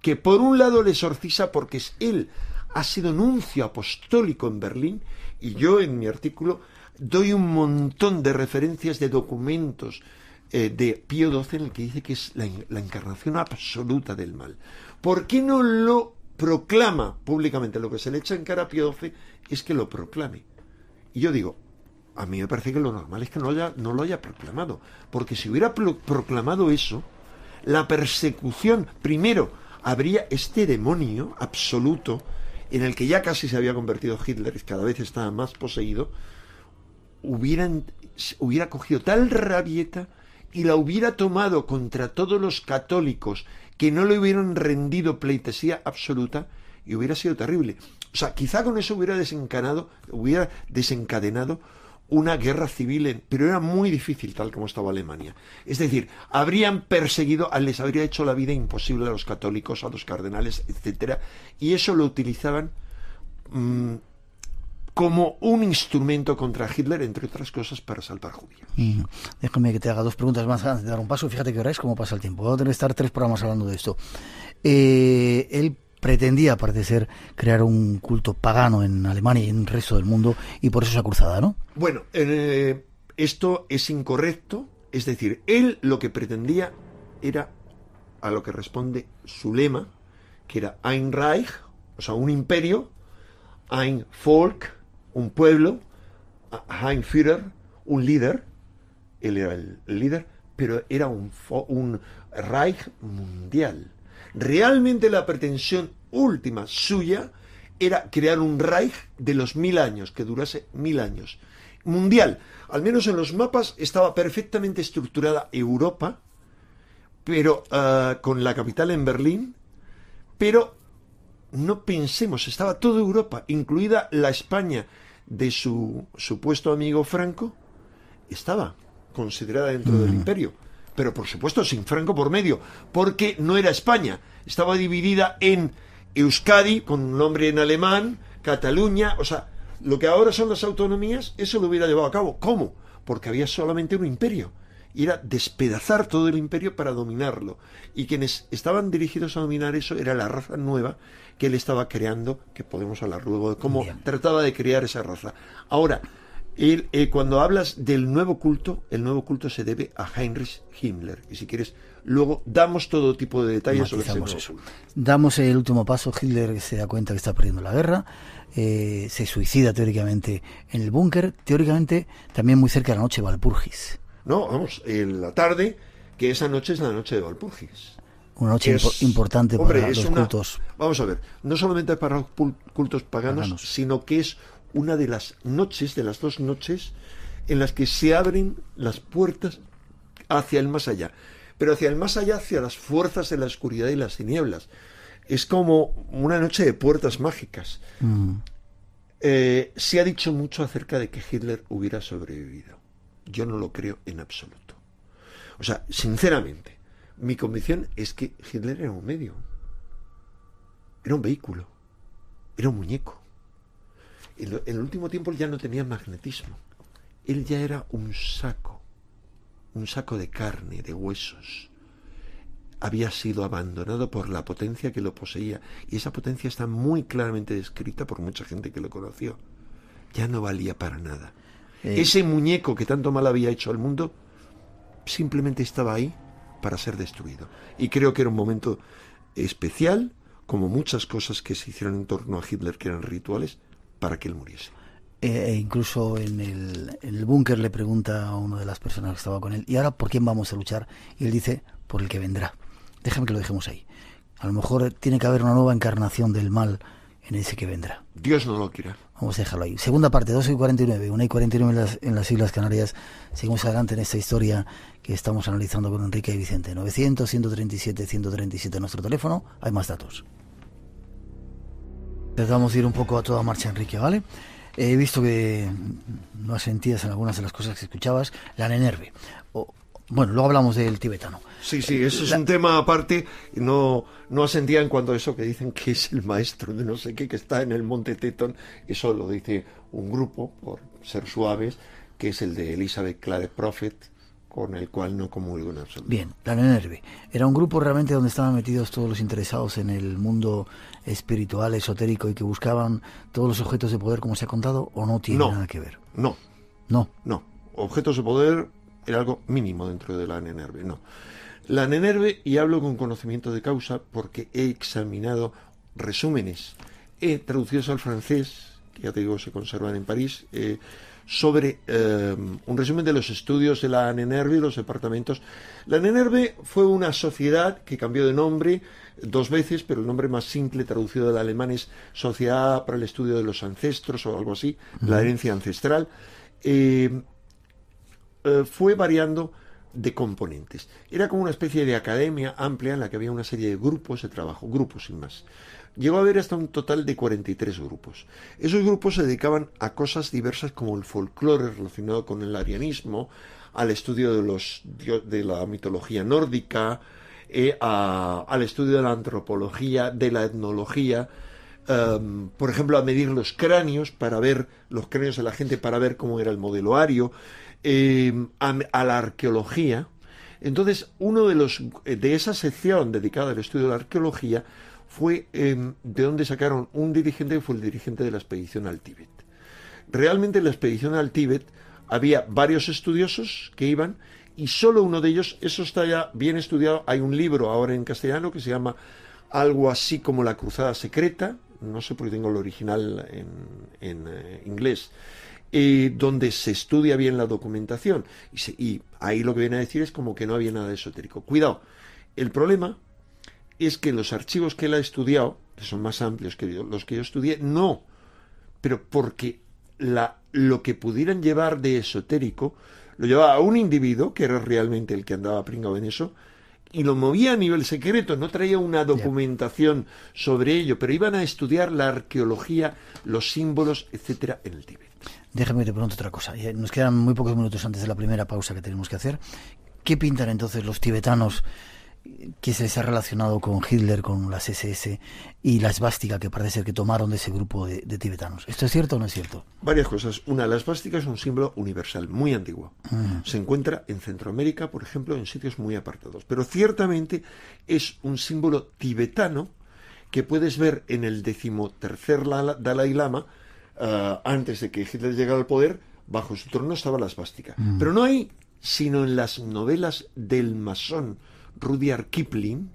Que por un lado le exorciza porque él ha sido nuncio apostólico en Berlín, y yo en mi artículo doy un montón de referencias de documentos de Pío XII en el que dice que es la encarnación absoluta del mal. ¿Por qué no lo proclama públicamente? Lo que se le echa en cara a Pío XII es que lo proclame. Y yo digo, a mí me parece que lo normal es que no lo haya proclamado, porque si hubiera proclamado eso, la persecución, primero, habría este demonio absoluto en el que ya casi se había convertido Hitler, cada vez estaba más poseído, hubiera cogido tal rabieta y la hubiera tomado contra todos los católicos que no le hubieran rendido pleitesía absoluta, y hubiera sido terrible. O sea, quizá con eso hubiera desencadenado una guerra civil, pero era muy difícil tal como estaba Alemania. Es decir, habrían perseguido, les habría hecho la vida imposible a los católicos, a los cardenales, etcétera, y eso lo utilizaban como un instrumento contra Hitler, entre otras cosas, para salvar judíos. Déjame que te haga dos preguntas más antes de dar un paso. Fíjate que ahora es cómo pasa el tiempo. Vamos a tener que estar 3 programas hablando de esto. Él pretendía, parece ser, crear un culto pagano en Alemania y en el resto del mundo, y por eso esa cruzada, ¿no? Bueno, esto es incorrecto. Es decir, él lo que pretendía era, a lo que responde su lema, que era Ein Reich, o sea, un imperio, Ein Volk, un pueblo, Ein Führer, un líder. Él era el líder, pero era un Reich mundial. Realmente la pretensión última suya era crear un Reich de los 1000 años, que durase 1000 años. Mundial. Al menos en los mapas estaba perfectamente estructurada Europa, pero con la capital en Berlín, pero no pensemos, estaba toda Europa, incluida la España de su supuesto amigo Franco, estaba considerada dentro del imperio, pero por supuesto sin Franco por medio, porque no era España, estaba dividida en Euskadi, con un nombre en alemán, Cataluña, o sea, lo que ahora son las autonomías, eso lo hubiera llevado a cabo. ¿Cómo? Porque había solamente un imperio, y era despedazar todo el imperio para dominarlo, y quienes estaban dirigidos a dominar eso era la raza nueva que él estaba creando, que podemos hablar luego de cómo trataba de crear esa raza. Ahora, cuando hablas del nuevo culto, el nuevo culto se debe a Heinrich Himmler, y si quieres, luego damos todo tipo de detalles sobre ese nuevo culto. Damos el último paso. Hitler se da cuenta que está perdiendo la guerra, se suicida teóricamente en el búnker, teóricamente también muy cerca de la noche de Walpurgis. No, vamos, en la tarde, que esa noche es la noche de Walpurgis. Una noche importante para los cultos. Vamos a ver, no solamente para los cultos paganos, sino que es una de las noches, de las 2 noches, en las que se abren las puertas hacia el más allá. Pero hacia el más allá, hacia las fuerzas de la oscuridad y las tinieblas. Es como una noche de puertas mágicas. Se ha dicho mucho acerca de que Hitler hubiera sobrevivido. Yo no lo creo en absoluto. O sea, sinceramente, mi convicción es que Hitler era un medio. Era un vehículo. Era un muñeco. En el último tiempo él ya no tenía magnetismo. Él ya era un saco de carne, de huesos. Había sido abandonado por la potencia que lo poseía, y esa potencia está muy claramente descrita por mucha gente que lo conoció. Ya no valía para nada. Ese muñeco que tanto mal había hecho al mundo simplemente estaba ahí para ser destruido. Y creo que era un momento especial, como muchas cosas que se hicieron en torno a Hitler, que eran rituales, para que él muriese. Incluso en el búnker le pregunta a una de las personas que estaba con él, ¿y ahora por quién vamos a luchar? Y él dice, por el que vendrá. Déjame que lo dejemos ahí. A lo mejor tiene que haber una nueva encarnación del mal en ese que vendrá. Dios no lo quiera. Vamos a dejarlo ahí. Segunda parte, 2:49, 1:49 en las Islas Canarias. Seguimos adelante en esta historia que estamos analizando con Enrique y Vicente. 900-137-137 nuestro teléfono. Hay más datos. Tratamos de ir un poco a toda marcha, Enrique, ¿vale? He visto que no asentías en algunas de las cosas que escuchabas. La Nenerve. Bueno, luego hablamos del tibetano. Sí, eso es un tema aparte. No asentía en cuanto a eso que dicen que es el maestro de no sé qué, que está en el monte Teton. Eso lo dice un grupo, por ser suaves, que es el de Elizabeth Clare Prophet, con el cual no comulgo en absoluto. Bien, la Nenerve. ¿Era un grupo realmente donde estaban metidos todos los interesados en el mundo espiritual, esotérico, y que buscaban todos los objetos de poder, como se ha contado, o no tiene nada que ver? No. Objetos de poder era algo mínimo dentro de la Nenerve, no. La Nenerve, y hablo con conocimiento de causa porque he examinado resúmenes, traducidos al francés, que ya te digo se conservan en París, sobre un resumen de los estudios de la Nenerve y los departamentos. La Nenerve fue una sociedad que cambió de nombre 2 veces, pero el nombre más simple traducido del alemán es Sociedad para el Estudio de los Ancestros o algo así, la herencia ancestral. Fue variando de componentes. Era como una especie de academia amplia en la que había una serie de grupos de trabajo, grupos sin más. Llegó a haber hasta un total de 43 grupos. Esos grupos se dedicaban a cosas diversas como el folclore relacionado con el arianismo, al estudio de la mitología nórdica, al estudio de la antropología, de la etnología, por ejemplo, a medir los cráneos los cráneos de la gente para ver cómo era el modelo ario, a la arqueología. Entonces, uno de esa sección dedicada al estudio de la arqueología fue de donde sacaron un dirigente que fue el dirigente de la expedición al Tíbet. Realmente en la expedición al Tíbet había varios estudiosos que iban y solo uno de ellos, eso está ya bien estudiado, hay un libro ahora en castellano que se llama algo así como La Cruzada Secreta, no sé porque tengo el original en inglés, donde se estudia bien la documentación y ahí lo que viene a decir es como que no había nada de esotérico. Cuidado, el problema es que los archivos que él ha estudiado, que son más amplios que los que yo estudié, no, pero porque lo que pudieran llevar de esotérico lo llevaba a un individuo que era realmente el que andaba pringado en eso y lo movía a nivel secreto, no traía una documentación sobre ello, pero iban a estudiar la arqueología, los símbolos, etcétera, en el Tíbet. Déjame que te pregunte otra cosa. Nos quedan muy pocos minutos antes de la primera pausa que tenemos que hacer. ¿Qué pintan entonces los tibetanos que se les ha relacionado con Hitler, con las SS y la esvástica que parece ser que tomaron de ese grupo de tibetanos? ¿Esto es cierto o no es cierto? Varias cosas. Una, la esvástica es un símbolo universal, muy antiguo. Se encuentra en Centroamérica, por ejemplo, en sitios muy apartados. Pero ciertamente es un símbolo tibetano que puedes ver en el 13º Dalai Lama, antes de que Hitler llegara al poder. Bajo su trono estaba la esvástica. Pero no hay, sino en las novelas del masón Rudyard Kipling,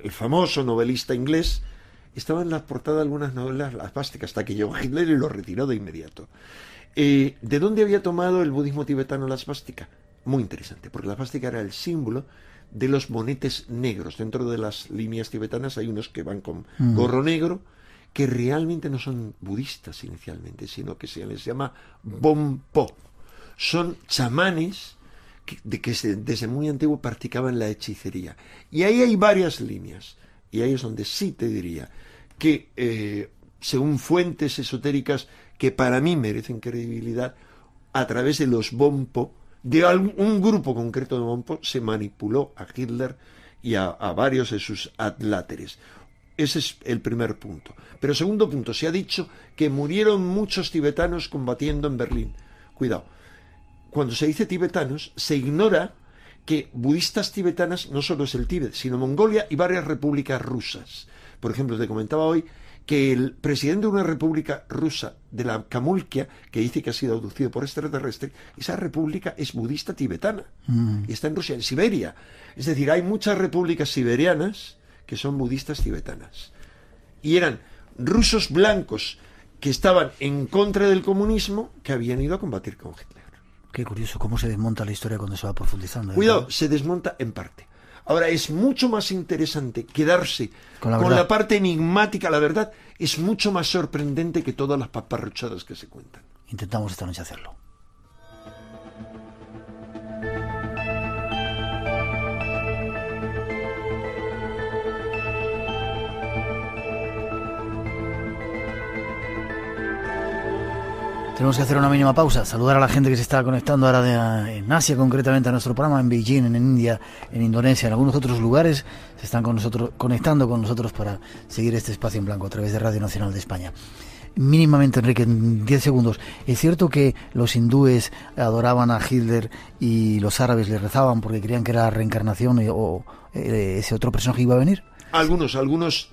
el famoso novelista inglés, estaba en la portada de algunas novelas la esvástica, hasta que llegó Hitler y lo retiró de inmediato. ¿De dónde había tomado el budismo tibetano la esvástica? Muy interesante, porque la esvástica era el símbolo de los monetes negros. Dentro de las líneas tibetanas hay unos que van con gorro negro, que realmente no son budistas inicialmente, sino que se les llama Bonpo. Son chamanes que desde muy antiguo practicaban la hechicería. Y ahí hay varias líneas. Y ahí es donde sí te diría que, según fuentes esotéricas que para mí merecen credibilidad, a través de los Bonpo, de un grupo concreto de Bonpo, se manipuló a Hitler y a varios de sus adláteres. Ese es el primer punto. Pero segundo punto, se ha dicho que murieron muchos tibetanos combatiendo en Berlín. Cuidado, cuando se dice tibetanos, se ignora que budistas tibetanas no solo es el Tíbet, sino Mongolia y varias repúblicas rusas. Por ejemplo, te comentaba hoy que el presidente de una república rusa, de la Kamulkia, que dice que ha sido abducido por extraterrestre, esa república es budista tibetana. Y está en Rusia, en Siberia. Es decir, hay muchas repúblicas siberianas que son budistas tibetanas. Y eran rusos blancos que estaban en contra del comunismo, que habían ido a combatir con Hitler. Qué curioso cómo se desmonta la historia cuando se va profundizando. Cuidado, se desmonta en parte. Ahora, es mucho más interesante quedarse con la parte enigmática. La verdad es mucho más sorprendente que todas las paparruchadas que se cuentan. Intentamos esta noche hacerlo. Tenemos que hacer una mínima pausa, saludar a la gente que se está conectando ahora en Asia, concretamente a nuestro programa, en Beijing, en India, en Indonesia, en algunos otros lugares, se están conectando con nosotros para seguir este espacio en blanco a través de Radio Nacional de España. Mínimamente, Enrique, en 10 segundos, ¿es cierto que los hindúes adoraban a Hitler y los árabes le rezaban porque creían que era la reencarnación o ese otro personaje iba a venir? Algunos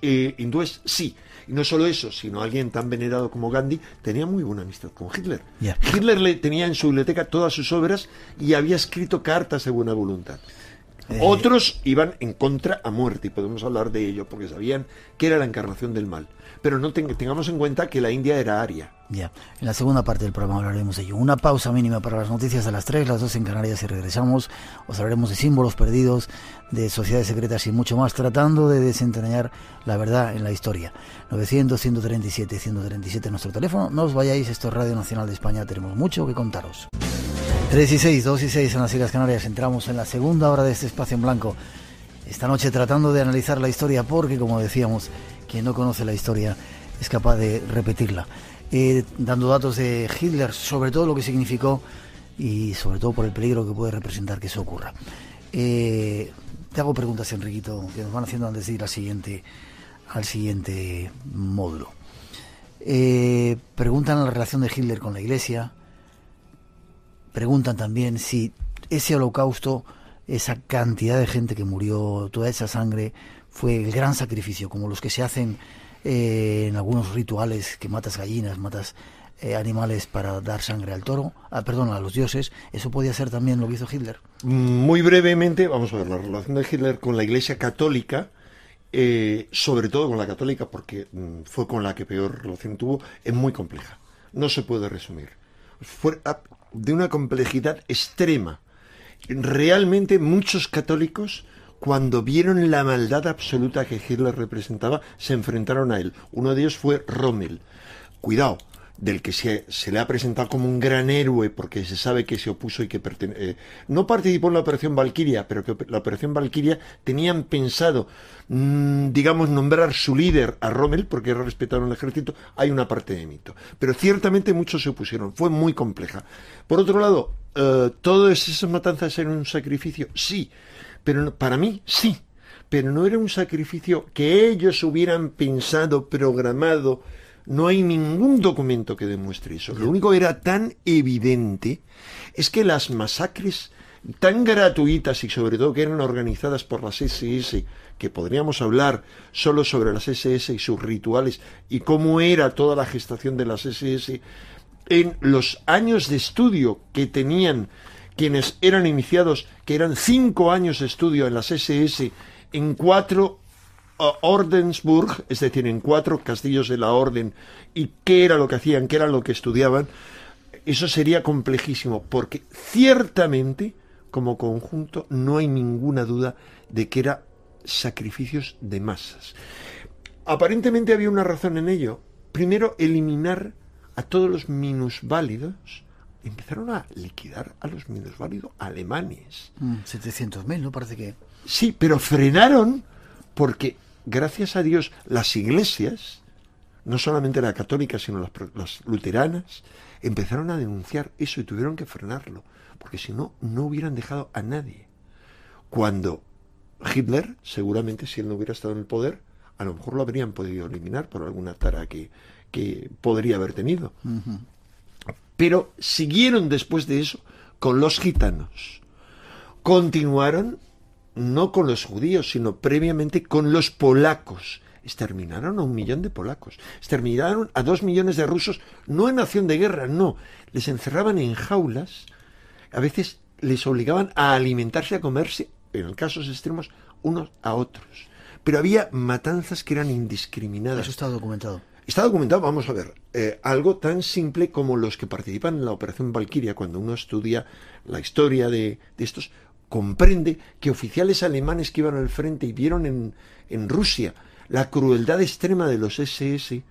hindúes sí. Y no solo eso, sino alguien tan venerado como Gandhi tenía muy buena amistad con Hitler. Yeah. Hitler le tenía en su biblioteca todas sus obras y había escrito cartas de buena voluntad. Otros iban en contra a muerte, y podemos hablar de ello, porque sabían que era la encarnación del mal. Pero no tengamos en cuenta que la India era aria. Ya, en la segunda parte del programa hablaremos de ello. Una pausa mínima para las noticias a las 3, las 2 en Canarias, y regresamos. Os hablaremos de símbolos perdidos, de sociedades secretas y mucho más, tratando de desentrañar la verdad en la historia. 900-137-137 nuestro teléfono. No os vayáis, esto es Radio Nacional de España, tenemos mucho que contaros. 3 y 6, 2 y 6 en las Islas Canarias. Entramos en la segunda hora de este espacio en blanco. Esta noche tratando de analizar la historia, porque, como decíamos, quien no conoce la historia es capaz de repetirla. Dando datos de Hitler, sobre todo lo que significó y sobre todo por el peligro que puede representar que eso ocurra. Te hago preguntas, Enriquito, que nos van haciendo antes de ir al siguiente módulo. Preguntan la relación de Hitler con la Iglesia. Preguntan también si ese holocausto, esa cantidad de gente que murió, toda esa sangre, fue el gran sacrificio, como los que se hacen en algunos rituales, que matas gallinas, matas animales para dar sangre al toro, a los dioses. ¿Eso podía ser también lo que hizo Hitler? Muy brevemente, vamos a ver, la relación de Hitler con la Iglesia Católica, sobre todo con la católica, porque fue con la que peor relación tuvo, es muy compleja. No se puede resumir. Fue de una complejidad extrema. Realmente muchos católicos, cuando vieron la maldad absoluta que Hitler representaba, se enfrentaron a él. Uno de ellos fue Rommel. Cuidado, del que se le ha presentado como un gran héroe, porque se sabe que se opuso y que no participó en la Operación Valquiria, pero que la Operación Valquiria tenían pensado, nombrar su líder a Rommel, porque respetaron el ejército. Hay una parte de mito. Pero ciertamente muchos se opusieron. Fue muy compleja. Por otro lado, ¿todas esas matanzas eran un sacrificio? Sí. Pero para mí, sí. Pero no era un sacrificio que ellos hubieran pensado, programado. No hay ningún documento que demuestre eso. Lo único que era tan evidente es que las masacres tan gratuitas y sobre todo que eran organizadas por las SS, que podríamos hablar solo sobre las SS y sus rituales y cómo era toda la gestación de las SS, en los años de estudio que tenían quienes eran iniciados, que eran 5 años de estudio en las SS, en 4 Ordensburg, es decir, en 4 castillos de la orden, y qué era lo que hacían, qué era lo que estudiaban, eso sería complejísimo, porque ciertamente como conjunto, no hay ninguna duda de que eran sacrificios de masas. Aparentemente había una razón en ello. Primero, eliminar a todos los minusválidos. Empezaron a liquidar a los minusválidos alemanes. 700.000, ¿no? Parece que... Sí, pero frenaron porque, gracias a Dios, las iglesias, no solamente la católica, sino las luteranas, empezaron a denunciar eso y tuvieron que frenarlo, porque si no, no hubieran dejado a nadie. Cuando Hitler, seguramente, si él no hubiera estado en el poder, a lo mejor lo habrían podido eliminar por alguna tara que podría haber tenido. Uh-huh. Pero siguieron después de eso con los gitanos. Continuaron no con los judíos, sino previamente con los polacos. Exterminaron a 1 millón de polacos. Exterminaron a 2 millones de rusos, no en acción de guerra, no. Les encerraban en jaulas. A veces les obligaban a alimentarse, a comerse, en casos extremos, unos a otros. Pero había matanzas que eran indiscriminadas. Eso está documentado. Está documentado, vamos a ver, algo tan simple como los que participan en la Operación Valquiria. Cuando uno estudia la historia de estos, comprende que oficiales alemanes que iban al frente y vieron en Rusia la crueldad extrema de los SS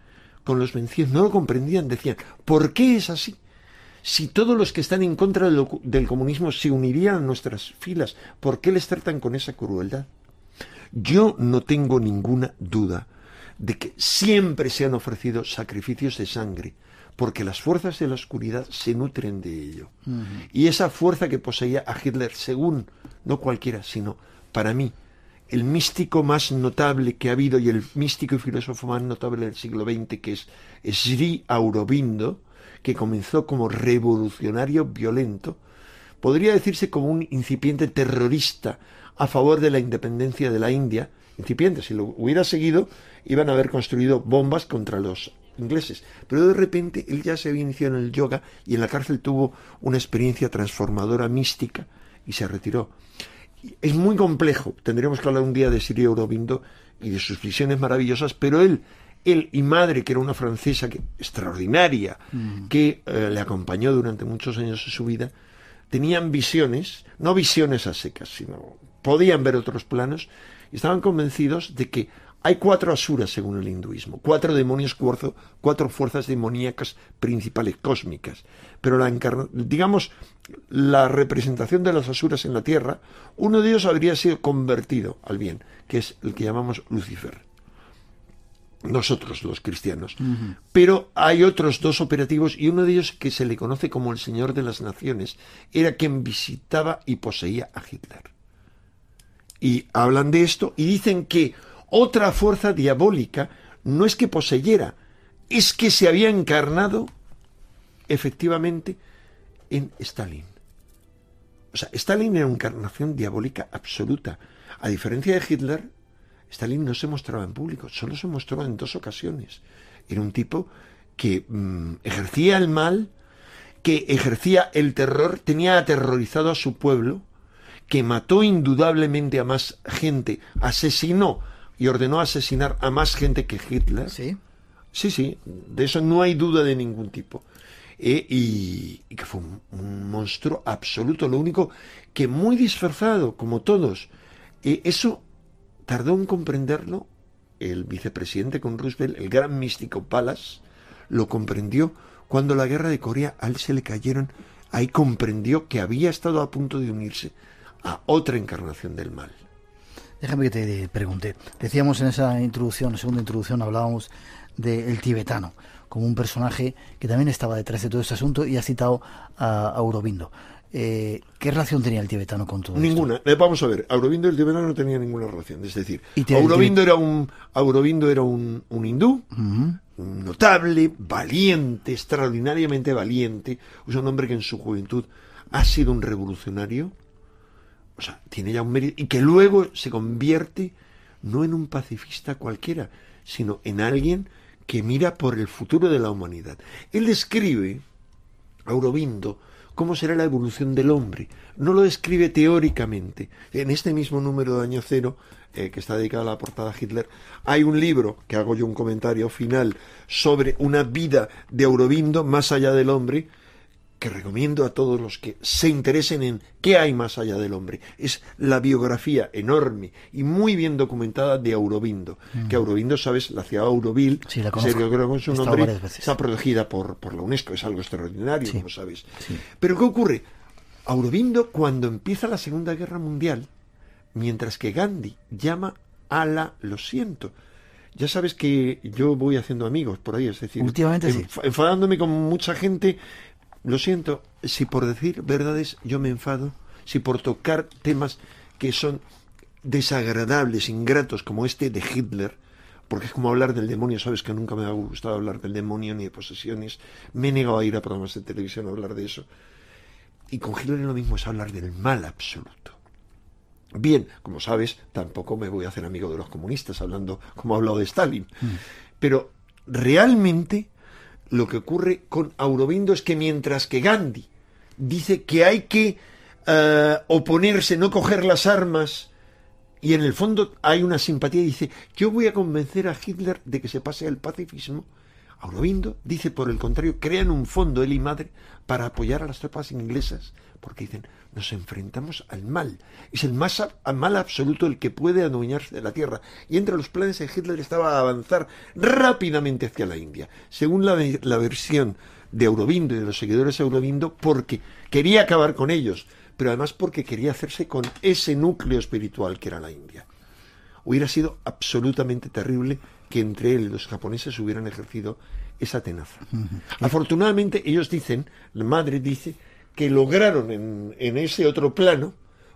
con los vencidos, no lo comprendían, decían, ¿por qué es así? Si todos los que están en contra del comunismo se unirían a nuestras filas, ¿por qué les tratan con esa crueldad? Yo no tengo ninguna duda de que siempre se han ofrecido sacrificios de sangre, porque las fuerzas de la oscuridad se nutren de ello. Uh-huh. Y esa fuerza que poseía a Hitler, según, no cualquiera, sino, para mí, el místico más notable que ha habido y el místico y filósofo más notable del siglo XX, que es Sri Aurobindo, que comenzó como revolucionario violento, podría decirse como un incipiente terrorista a favor de la independencia de la India. Incipiente, si lo hubiera seguido, iban a haber construido bombas contra los ingleses. Pero de repente él ya se había iniciado en el yoga y en la cárcel tuvo una experiencia transformadora mística y se retiró. Es muy complejo, tendríamos que hablar un día de Sri Aurobindo y de sus visiones maravillosas, pero él y madre, que era una francesa extraordinaria, que le acompañó durante muchos años de su vida, tenían visiones, no visiones a secas, sino podían ver otros planos, y estaban convencidos de que hay 4 asuras según el hinduismo, 4 demonios, 4 fuerzas demoníacas principales cósmicas, pero la representación de las asuras en la tierra, uno de ellos habría sido convertido al bien, que es el que llamamos Lucifer, nosotros los cristianos. Uh-huh. Pero hay otros 2 operativos, y uno de ellos, que se le conoce como el Señor de las Naciones, era quien visitaba y poseía a Hitler. Y hablan de esto y dicen que otra fuerza diabólica no es que poseyera, es que se había encarnado efectivamente en Stalin. O sea, Stalin era una encarnación diabólica absoluta. A diferencia de Hitler, Stalin no se mostraba en público, solo se mostró en 2 ocasiones. Era un tipo que ejercía el mal, que ejercía el terror, tenía aterrorizado a su pueblo, que mató indudablemente a más gente, asesinó y ordenó asesinar a más gente que Hitler. ¿Sí? Sí, de eso no hay duda de ningún tipo. Y que fue un monstruo absoluto, lo único que muy disfrazado, como todos. Eso tardó en comprenderlo el vicepresidente con Roosevelt, el gran místico Pallas, lo comprendió cuando la guerra de Corea a él se le cayeron, ahí comprendió que había estado a punto de unirse a otra encarnación del mal. Déjame que te pregunte. Decíamos en esa introducción, segunda introducción, hablábamos del tibetano como un personaje que también estaba detrás de todo este asunto, y ha citado a Aurobindo. ¿Qué relación tenía el tibetano con todo ninguna esto? Vamos a ver, Aurobindo y el tibetano no tenían ninguna relación. Es decir, Aurobindo era un hindú, uh-huh, notable, valiente, extraordinariamente valiente. Es un hombre que en su juventud ha sido un revolucionario. O sea, tiene ya un mérito, y que luego se convierte no en un pacifista cualquiera, sino en alguien que mira por el futuro de la humanidad. Él describe, Aurobindo, cómo será la evolución del hombre. No lo describe teóricamente. En este mismo número de Año Cero, que está dedicado a la portada a Hitler, hay un libro, que hago yo un comentario final, sobre una vida de Aurobindo más allá del hombre, que recomiendo a todos los que se interesen en qué hay más allá del hombre. Es la biografía enorme y muy bien documentada de Aurobindo. Que Aurobindo, ¿sabes? La ciudad de Auroville, Sí, la conozco. creo que es un He estado nombre, varias veces. está protegida por la UNESCO. Es algo extraordinario, Sí. como sabes. Sí. Pero ¿qué ocurre? Aurobindo, cuando empieza la Segunda Guerra Mundial, mientras que Gandhi llama a lo siento. Ya sabes que yo voy haciendo amigos por ahí, es decir, Últimamente sí. enfadándome con mucha gente. Lo siento, si por decir verdades yo me enfado, si por tocar temas que son desagradables, ingratos, como este de Hitler, porque es como hablar del demonio, sabes que nunca me ha gustado hablar del demonio ni de posesiones, me he negado a ir a programas de televisión a hablar de eso. Y con Hitler lo mismo, es hablar del mal absoluto. Bien, como sabes, tampoco me voy a hacer amigo de los comunistas, hablando como he hablado de Stalin. Pero realmente lo que ocurre con Aurobindo es que mientras que Gandhi dice que hay que oponerse, no coger las armas, y en el fondo hay una simpatía, dice, yo voy a convencer a Hitler de que se pase al pacifismo, Aurobindo dice, por el contrario, crean un fondo, él y madre, para apoyar a las tropas inglesas, porque dicen, nos enfrentamos al mal, es el mal absoluto el que puede adueñarse de la tierra, y entre los planes de Hitler estaba avanzar rápidamente hacia la India, según la versión de Aurobindo y de los seguidores de Aurobindo, porque quería acabar con ellos, pero además porque quería hacerse con ese núcleo espiritual que era la India. Hubiera sido absolutamente terrible que entre él y los japoneses hubieran ejercido esa tenaza. Afortunadamente, ellos dicen, la madre dice, que lograron en ese otro plano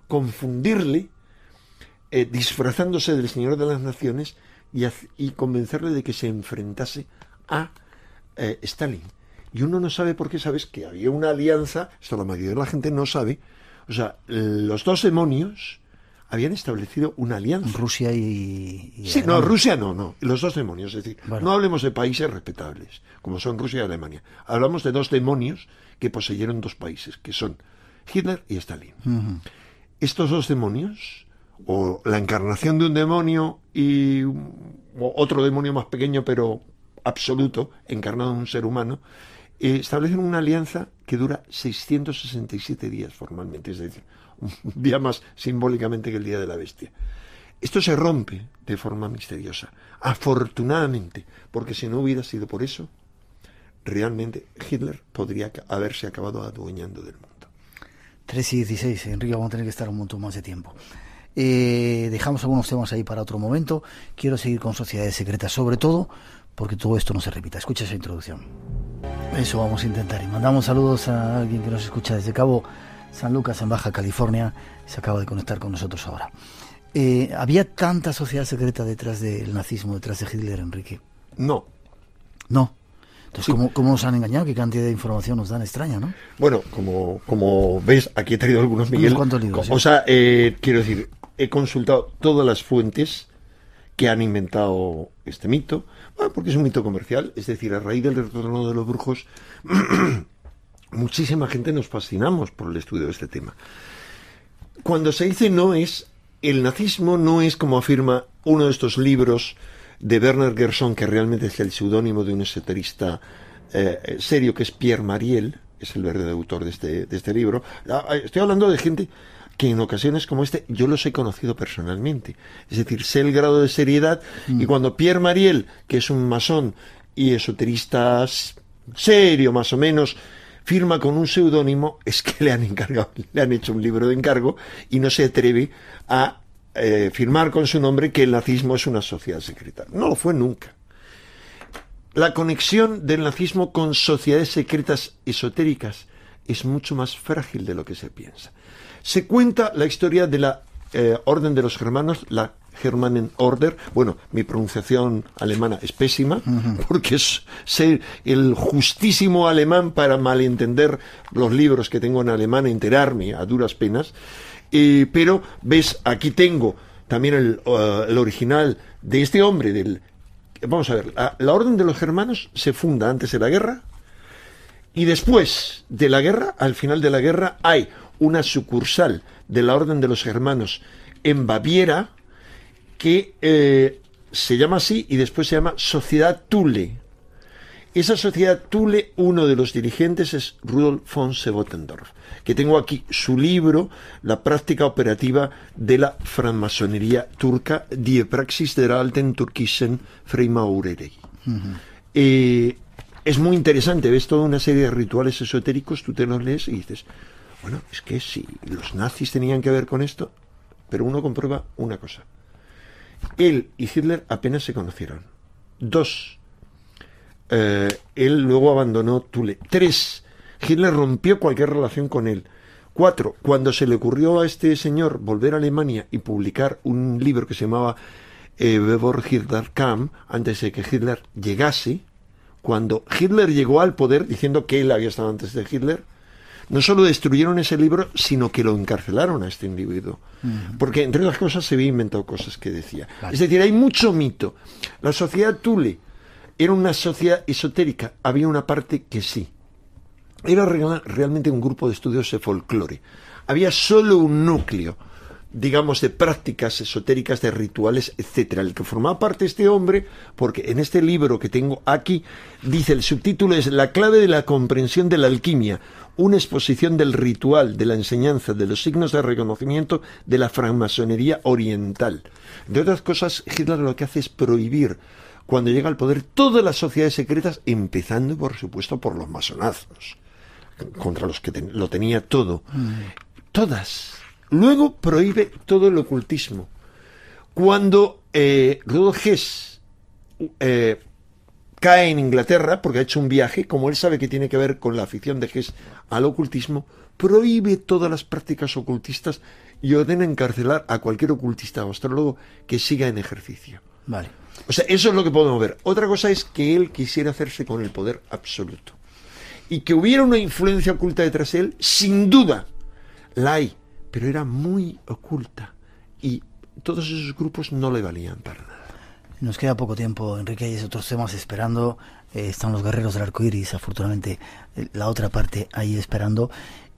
confundirle, disfrazándose del Señor de las Naciones y convencerle de que se enfrentase a Stalin. Y uno no sabe por qué, sabes que había una alianza, esto la mayoría de la gente no sabe, o sea, los dos demonios habían establecido una alianza. Rusia y Sí, no, Rusia no, los dos demonios, es decir, Bueno. no hablemos de países respetables, como son Rusia y Alemania. Hablamos de dos demonios que poseyeron dos países, que son Hitler y Stalin. Estos dos demonios, o la encarnación de un demonio y otro demonio más pequeño, pero absoluto, encarnado en un ser humano, establecen una alianza que dura 667 días formalmente, es decir, un día más simbólicamente que el Día de la Bestia. Esto se rompe de forma misteriosa, afortunadamente, porque si no hubiera sido por eso, realmente Hitler podría haberse acabado adueñando del mundo. 3:16, Enrique, vamos a tener que estar un montón más de tiempo. Dejamos algunos temas ahí para otro momento. Quiero seguir con Sociedades Secretas, sobre todo porque todo esto no se repita. Escucha esa introducción. Eso vamos a intentar. Y mandamos saludos a alguien que nos escucha desde Cabo San Lucas, en Baja California. Se acaba de conectar con nosotros ahora. ¿Había tanta sociedad secreta detrás del nazismo, detrás de Hitler, Enrique? No. No. Entonces, Sí. ¿cómo nos han engañado? ¿Qué cantidad de información nos dan extraña, no? Bueno, como ves, aquí he traído algunos, Miguel. Unos cuantos libros, sí. O sea, quiero decir, he consultado todas las fuentes que han inventado este mito, bueno, porque es un mito comercial, es decir, a raíz del retorno de los brujos, muchísima gente nos fascinamos por el estudio de este tema. Cuando se dice el nazismo no es como afirma uno de estos libros de Werner Gerson, que realmente es el seudónimo de un esoterista serio, que es Pierre Mariel, es el verdadero autor de este libro. Estoy hablando de gente que en ocasiones como yo los he conocido personalmente. Es decir, sé el grado de seriedad, y cuando Pierre Mariel, que es un masón y esoterista serio más o menos, firma con un seudónimo, es que le han hecho un libro de encargo y no se atreve a firmar con su nombre que el nazismo es una sociedad secreta. No lo fue nunca. La conexión del nazismo con sociedades secretas esotéricas es mucho más frágil de lo que se piensa. Se cuenta la historia de la Orden de los Germanos, la Germanen-Order. Bueno, mi pronunciación alemana es pésima, porque sé el justísimo alemán para malentender los libros que tengo en alemán, enterarme a duras penas. Pero, ves, aquí tengo también el original de este hombre. Vamos a ver, la Orden de los Germanos se funda antes de la guerra, y después de la guerra, al final de la guerra, hay una sucursal de la Orden de los Germanos en Baviera que se llama así, y después se llama Sociedad Thule. Esa sociedad Thule, uno de los dirigentes es Rudolf von Sebottendorf, que tengo aquí su libro, La práctica operativa de la francmasonería turca, Die Praxis der alten türkischen Freimaurerei. Es muy interesante, ves toda una serie de rituales esotéricos, tú te los lees y dices, bueno, es que si los nazis tenían que ver con esto, pero uno comprueba una cosa. Él y Hitler apenas se conocieron. 2, él luego abandonó Thule. 3, Hitler rompió cualquier relación con él. 4, cuando se le ocurrió a este señor volver a Alemania y publicar un libro que se llamaba Bevor Hitler kam, antes de que Hitler llegase, cuando Hitler llegó al poder, diciendo que él había estado antes de Hitler, no solo destruyeron ese libro, sino que lo encarcelaron a este individuo. Porque, entre otras cosas, se había inventado cosas que decía. Vale. Es decir, hay mucho mito. La sociedad Thule era una sociedad esotérica. Había una parte que sí. Era realmente un grupo de estudios de folclore. Había solo un núcleo, digamos, de prácticas esotéricas, de rituales, etcétera, el que formaba parte este hombre, porque en este libro que tengo aquí, dice, el subtítulo es La clave de la comprensión de la alquimia, una exposición del ritual, de la enseñanza, de los signos de reconocimiento de la francmasonería oriental. Entre otras cosas, Hitler lo que hace es prohibir, cuando llega al poder, todas las sociedades secretas, empezando, por supuesto, por los masonazos, contra los que lo tenía todo. Todas. Luego prohíbe todo el ocultismo. Cuando Rudolf Hess cae en Inglaterra, porque ha hecho un viaje, como él sabe que tiene que ver con la afición de Hess al ocultismo, prohíbe todas las prácticas ocultistas y ordena encarcelar a cualquier ocultista o astrólogo que siga en ejercicio. Vale. O sea, eso es lo que podemos ver. Otra cosa es que él quisiera hacerse con el poder absoluto. Y que hubiera una influencia oculta detrás de él, sin duda, la hay. Pero era muy oculta y todos esos grupos no le valían para nada. Nos queda poco tiempo, Enrique, hay otros temas esperando. Están los guerreros del arco iris, afortunadamente la otra parte ahí esperando.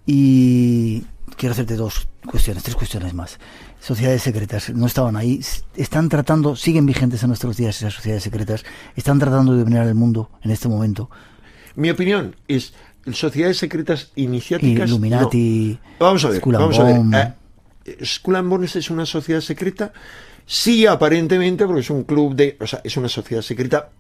Y quiero hacerte tres cuestiones más. Sociedades secretas, no estaban ahí, están tratando, siguen vigentes en nuestros días esas sociedades secretas, están tratando de dominar el mundo en este momento. Mi opinión es, sociedades secretas iniciáticas, Illuminati, no. Vamos a ver. Skull and Bones es una sociedad secreta, sí, aparentemente, porque es un club es una sociedad secreta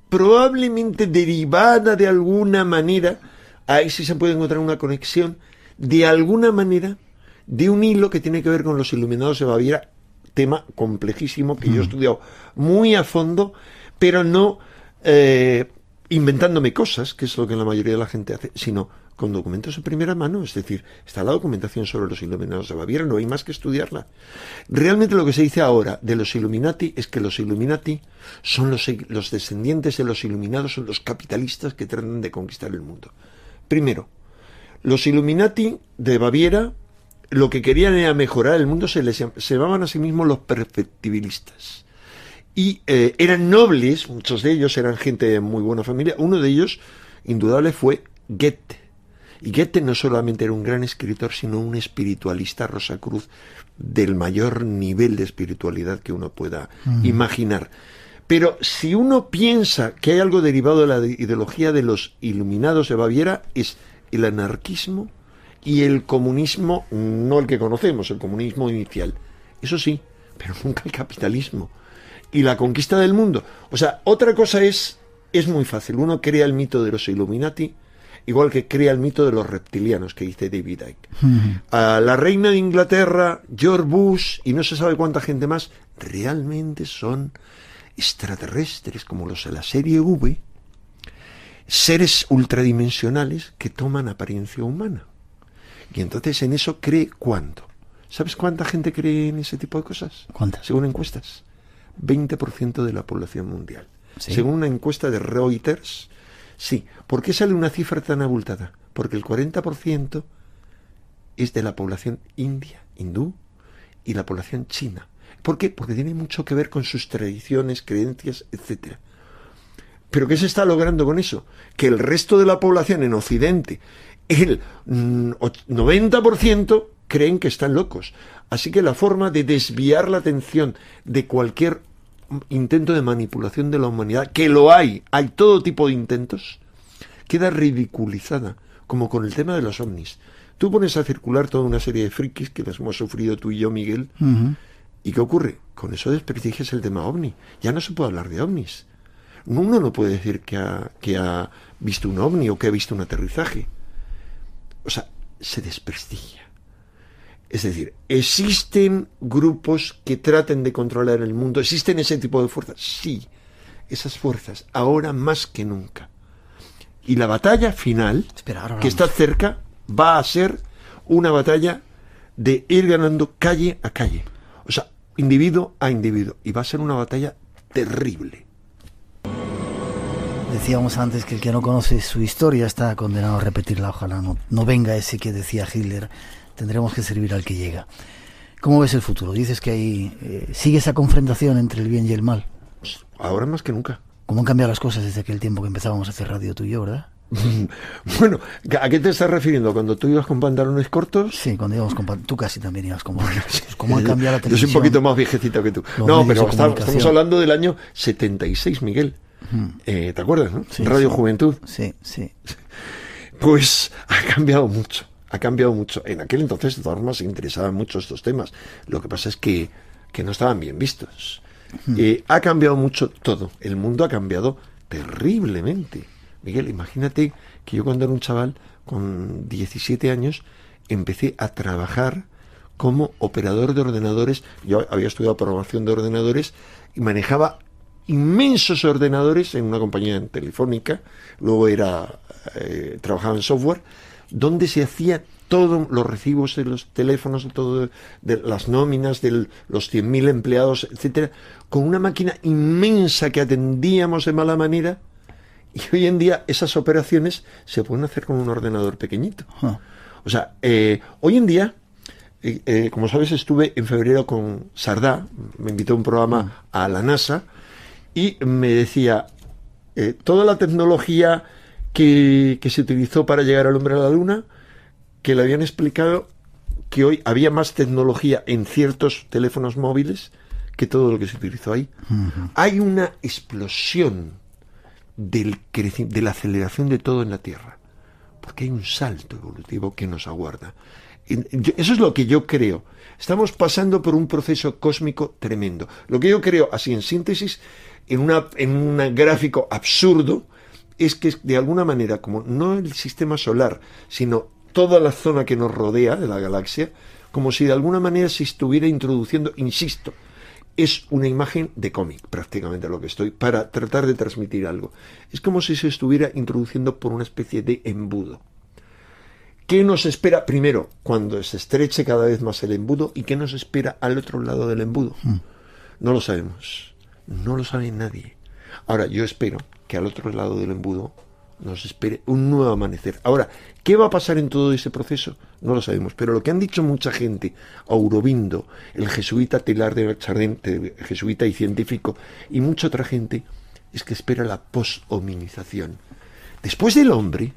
probablemente derivada de alguna manera, ahí sí se puede encontrar una conexión, de alguna manera, de un hilo que tiene que ver con los Iluminados de Baviera, tema complejísimo que yo he estudiado muy a fondo, pero no inventándome cosas, que es lo que la mayoría de la gente hace, sino con documentos de primera mano, es decir, está la documentación sobre los Iluminados de Baviera, no hay más que estudiarla. Realmente lo que se dice ahora de los Illuminati es que los Illuminati son los descendientes de los Iluminados, son los capitalistas que tratan de conquistar el mundo. Primero, los Illuminati de Baviera lo que querían era mejorar el mundo, se llamaban a sí mismos los perfectibilistas. Y eran nobles, muchos de ellos eran gente de muy buena familia. Uno de ellos, indudable, fue Goethe. Y Goethe no solamente era un gran escritor, sino un espiritualista rosacruz del mayor nivel de espiritualidad que uno pueda imaginar. Pero si uno piensa que hay algo derivado de la ideología de los Iluminados de Baviera, es el anarquismo y el comunismo, no el que conocemos, el comunismo inicial. Eso sí, pero nunca el capitalismo. Y la conquista del mundo. O sea, otra cosa es muy fácil. Uno crea el mito de los Illuminati, igual que crea el mito de los reptilianos, que dice David Icke. A la reina de Inglaterra, George Bush, y no se sabe cuánta gente más, realmente son extraterrestres, como los de la serie V, seres ultradimensionales que toman apariencia humana. Y entonces en eso cree ¿cuánto? ¿Sabes cuánta gente cree en ese tipo de cosas? ¿Cuánta? Según encuestas, 20% de la población mundial. ¿Sí? Según una encuesta de Reuters, sí. ¿Por qué sale una cifra tan abultada? Porque el 40% es de la población india, hindú, y la población china. ¿Por qué? Porque tiene mucho que ver con sus tradiciones, creencias, etcétera. ¿Pero qué se está logrando con eso? Que el resto de la población en Occidente, el 90%, creen que están locos. Así que la forma de desviar la atención de cualquier intento de manipulación de la humanidad, que lo hay todo tipo de intentos, queda ridiculizada, como con el tema de los ovnis. Tú pones a circular toda una serie de frikis que las hemos sufrido tú y yo, Miguel, ¿y qué ocurre? Con eso desprestigias el tema ovni. Ya no se puede hablar de ovnis. Uno no puede decir que ha visto un ovni o que ha visto un aterrizaje. O sea, se desprestigia. Es decir, ¿existen grupos que traten de controlar el mundo? ¿Existen ese tipo de fuerzas? Sí, esas fuerzas, ahora más que nunca. Y la batalla final, que está cerca, va a ser una batalla de ir ganando calle a calle. O sea, individuo a individuo. Y va a ser una batalla terrible. Decíamos antes que el que no conoce su historia está condenado a repetirla. Ojalá no venga ese que decía Hitler. Tendremos que servir al que llega. ¿Cómo ves el futuro? Dices que ahí sigue esa confrontación entre el bien y el mal. Ahora más que nunca. ¿Cómo han cambiado las cosas desde aquel tiempo que empezábamos a hacer radio tú y yo, verdad? Bueno, ¿a qué te estás refiriendo? ¿Cuando tú ibas con pantalones cortos? Sí, cuando íbamos con tú casi también ibas con pantalones cortos. ¿Cómo han cambiado la televisión? Yo soy un poquito más viejecito que tú. No, pero estamos hablando del año 76, Miguel. ¿Te acuerdas, no? Sí, Radio sí. Juventud. Sí. Pues ha cambiado mucho. En aquel entonces, de todas formas, se interesaban mucho estos temas. Lo que pasa es que no estaban bien vistos. Ha cambiado mucho todo. El mundo ha cambiado terriblemente. Miguel, imagínate que yo cuando era un chaval, con 17 años, empecé a trabajar como operador de ordenadores. Yo había estudiado programación de ordenadores y manejaba inmensos ordenadores en una compañía telefónica. Luego trabajaba en software, donde se hacía todos los recibos de los teléfonos, todo de las nóminas de los 100.000 empleados, etcétera, con una máquina inmensa que atendíamos de mala manera. Y hoy en día esas operaciones se pueden hacer con un ordenador pequeñito. O sea, hoy en día, como sabes, estuve en febrero con Sardá, me invitó a un programa a la NASA, y me decía, toda la tecnología que se utilizó para llegar al hombre a la Luna, que le habían explicado que hoy había más tecnología en ciertos teléfonos móviles que todo lo que se utilizó ahí. Hay una explosión de la aceleración de todo en la Tierra, porque hay un salto evolutivo que nos aguarda. Eso es lo que yo creo. Estamos pasando por un proceso cósmico tremendo. Lo que yo creo, así en síntesis, en un gráfico absurdo, es que de alguna manera, como no el sistema solar, sino toda la zona que nos rodea de la galaxia, como si de alguna manera se estuviera introduciendo, insisto, es una imagen de cómic, prácticamente lo que estoy, para tratar de transmitir algo. Es como si se estuviera introduciendo por una especie de embudo. ¿Qué nos espera primero cuando se estreche cada vez más el embudo y qué nos espera al otro lado del embudo? No lo sabemos. No lo sabe nadie. Ahora, yo espero que al otro lado del embudo nos espere un nuevo amanecer. Ahora, ¿qué va a pasar en todo ese proceso? No lo sabemos, pero lo que han dicho mucha gente, Aurobindo, el jesuita Teilhard de Chardin, jesuita y científico, y mucha otra gente, es que espera la poshominización. Después del hombre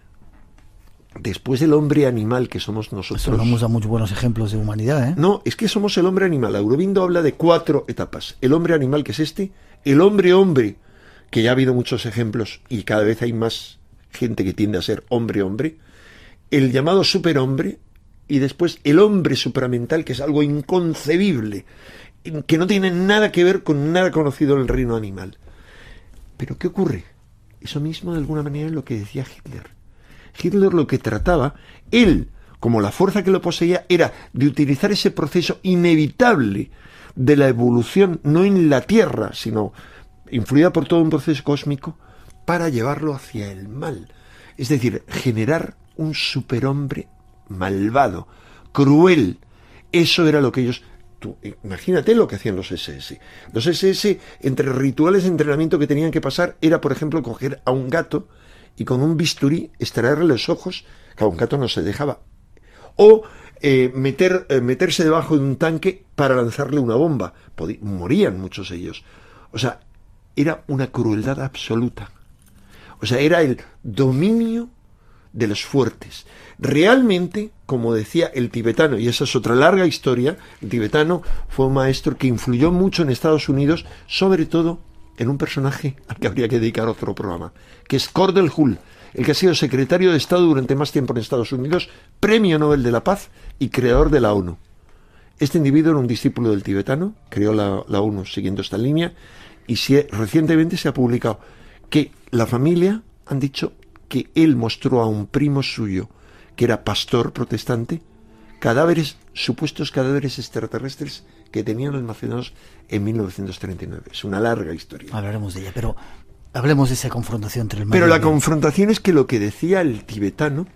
animal que somos nosotros. Eso nos da muchos buenos ejemplos de humanidad, ¿eh? No, es que somos el hombre animal. Aurobindo habla de 4 etapas. El hombre animal, que es este, el hombre, que ya ha habido muchos ejemplos y cada vez hay más gente que tiende a ser hombre, el llamado superhombre, y después el hombre supramental, que es algo inconcebible, que no tiene nada que ver con nada conocido en el reino animal. Pero ¿qué ocurre? Eso mismo de alguna manera es lo que decía Hitler. Hitler lo que trataba, él, como la fuerza que lo poseía, era de utilizar ese proceso inevitable de la evolución, no en la Tierra, sino influida por todo un proceso cósmico, para llevarlo hacia el mal. Es decir, generar un superhombre malvado, cruel. Eso era lo que ellos... imagínate lo que hacían los SS. Los SS, entre rituales de entrenamiento que tenían que pasar, era, por ejemplo, coger a un gato y con un bisturí extraerle los ojos, que a un gato no se dejaba. O meterse debajo de un tanque para lanzarle una bomba. Morían muchos de ellos. O sea, era una crueldad absoluta. O sea, era el dominio de los fuertes. Realmente, como decía el tibetano, y esa es otra larga historia, el tibetano fue un maestro que influyó mucho en Estados Unidos, sobre todo en un personaje al que habría que dedicar otro programa, que es Cordell Hull, el que ha sido secretario de Estado durante más tiempo en Estados Unidos, Premio Nobel de la Paz y creador de la ONU. Este individuo era un discípulo del tibetano, creó la ONU siguiendo esta línea, y recientemente se ha publicado que la familia han dicho que él mostró a un primo suyo, que era pastor protestante, supuestos cadáveres extraterrestres que tenían almacenados en 1939. Es una larga historia. Hablaremos de ella, pero hablemos de esa confrontación entre el mal y Pero el la bien. confrontación es que lo que decía el tibetano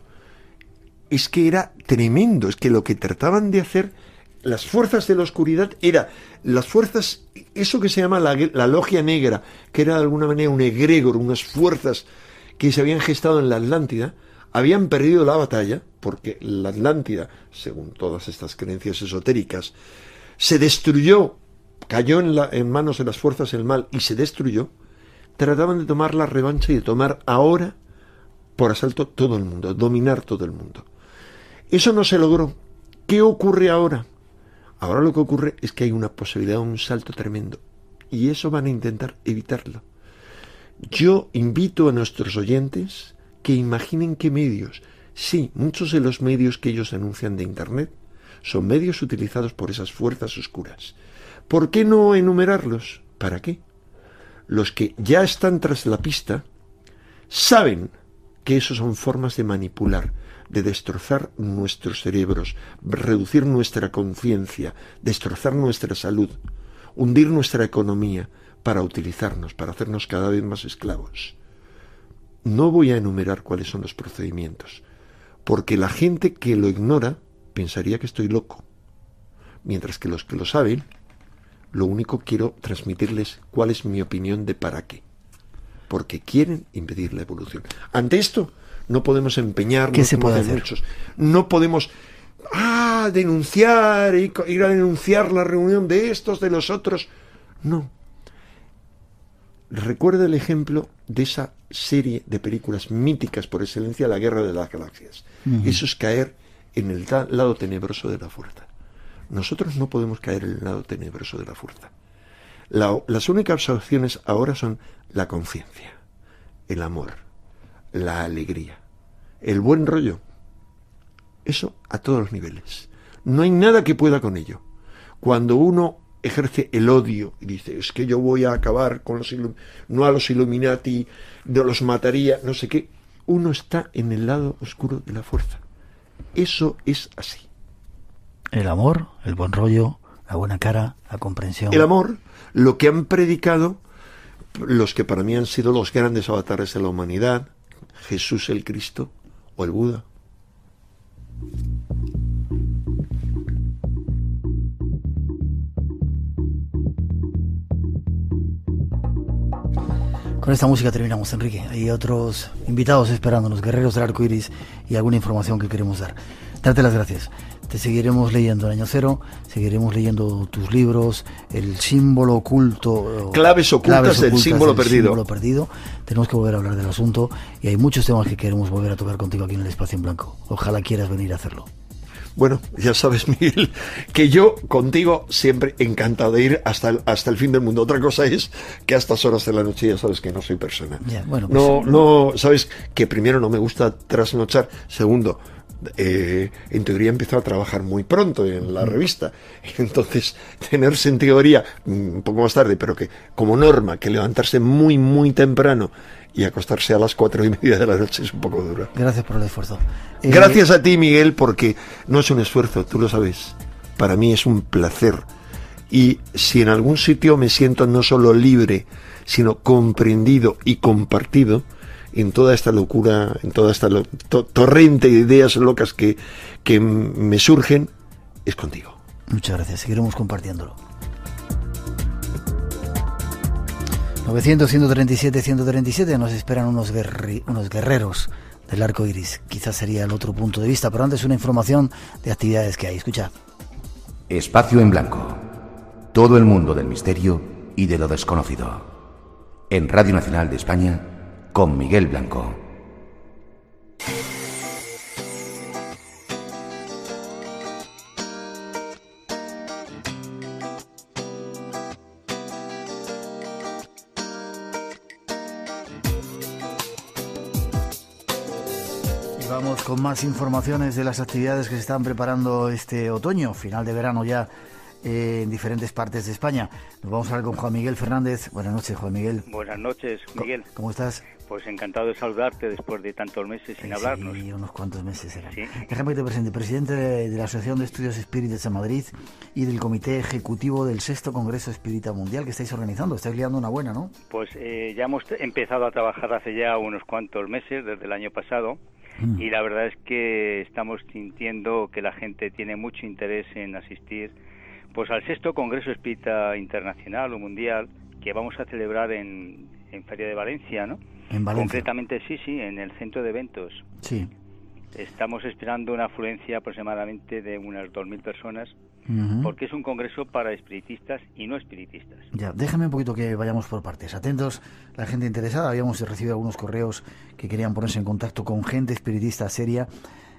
es que era tremendo, es que lo que trataban de hacer las fuerzas de la oscuridad era las fuerzas, eso que se llama la logia negra, que era de alguna manera un egregor, unas fuerzas que se habían gestado en la Atlántida, habían perdido la batalla, porque la Atlántida, según todas estas creencias esotéricas, se destruyó, cayó en manos de las fuerzas del mal y se destruyó. Trataban de tomar la revancha y de tomar ahora por asalto todo el mundo, dominar todo el mundo. Eso no se logró. ¿Qué ocurre ahora? Ahora lo que ocurre es que hay una posibilidad de un salto tremendo, y eso van a intentar evitarlo. Yo invito a nuestros oyentes que imaginen qué medios. Sí, muchos de los medios que ellos denuncian de Internet son medios utilizados por esas fuerzas oscuras. ¿Por qué no enumerarlos? ¿Para qué? Los que ya están tras la pista saben que eso son formas de manipular, de destrozar nuestros cerebros, reducir nuestra conciencia, destrozar nuestra salud, hundir nuestra economía para utilizarnos, para hacernos cada vez más esclavos. No voy a enumerar cuáles son los procedimientos, porque la gente que lo ignora pensaría que estoy loco, mientras que los que lo saben, lo único quiero transmitirles cuál es mi opinión de para qué, porque quieren impedir la evolución. Ante esto no podemos empeñarnos. ¿Qué se puede hacer? Muchos. No podemos denunciar, ir a denunciar la reunión de estos, de los otros. No. Recuerda el ejemplo de esa serie de películas míticas por excelencia, La Guerra de las Galaxias. Uh-huh. Eso es caer en el lado tenebroso de la fuerza. Nosotros no podemos caer en el lado tenebroso de la fuerza. Las únicas opciones ahora son la conciencia, el amor, la alegría, el buen rollo. Eso a todos los niveles. No hay nada que pueda con ello. Cuando uno ejerce el odio y dice, es que yo voy a acabar con no a los Illuminati, no los mataría, no sé qué, uno está en el lado oscuro de la fuerza. Eso es así. El amor, el buen rollo, la buena cara, la comprensión. El amor, lo que han predicado los que para mí han sido los grandes avatares de la humanidad, Jesús el Cristo o el Buda. Con esta música terminamos, Enrique. Hay otros invitados esperándonos, guerreros del arco iris, y alguna información que queremos dar. Darte las gracias. Te seguiremos leyendo en Año Cero, seguiremos leyendo tus libros, el símbolo oculto. Claves ocultas del símbolo perdido. Tenemos que volver a hablar del asunto y hay muchos temas que queremos volver a tocar contigo aquí en el Espacio en Blanco. Ojalá quieras venir a hacerlo. Bueno, ya sabes, Miguel, que yo contigo siempre encantado de ir hasta el fin del mundo. Otra cosa es que a estas horas de la noche ya sabes que no soy persona. Ya, bueno, pues, no, sabes que primero no me gusta trasnochar, segundo, en teoría he empezado a trabajar muy pronto en la revista, entonces tenerse en teoría un poco más tarde, pero que como norma que levantarse muy muy temprano y acostarse a las 4:30 de la noche es un poco duro. Gracias por el esfuerzo. Gracias a ti, Miguel, porque no es un esfuerzo, tú lo sabes, para mí es un placer, y si en algún sitio me siento no solo libre sino comprendido y compartido en toda esta locura, en toda esta torrente de ideas locas que me surgen, es contigo. Muchas gracias, seguiremos compartiéndolo. 900, 137, 137, nos esperan unos guerreros del arco iris. Quizás sería el otro punto de vista, pero antes una información de actividades que hay. Escucha. Espacio en Blanco. Todo el mundo del misterio y de lo desconocido. En Radio Nacional de España, con Miguel Blanco. Vamos con más informaciones de las actividades que se están preparando este otoño, final de verano ya, en diferentes partes de España. Nos vamos a hablar con Juan Miguel Fernández. Buenas noches, Juan Miguel. Buenas noches, Miguel. ¿Cómo estás? Pues encantado de saludarte después de tantos meses sin hablarnos. Sí, unos cuantos meses eran. Sí. Déjame que te presente, presidente de la Asociación de Estudios Espíritas de Madrid y del Comité Ejecutivo del Sexto Congreso Espírita Mundial que estáis organizando. Estáis liando una buena, ¿no? Pues ya hemos empezado a trabajar hace ya unos cuantos meses, desde el año pasado, y la verdad es que estamos sintiendo que la gente tiene mucho interés en asistir pues al Sexto Congreso Espírita Internacional o Mundial que vamos a celebrar en Feria de Valencia, ¿no? En Valencia. Concretamente, sí, en el centro de eventos. Sí. Estamos esperando una afluencia aproximadamente de unas 2.000 personas, porque es un congreso para espiritistas y no espiritistas. Ya, déjame un poquito que vayamos por partes. Atentos, la gente interesada. Habíamos recibido algunos correos que querían ponerse en contacto con gente espiritista seria.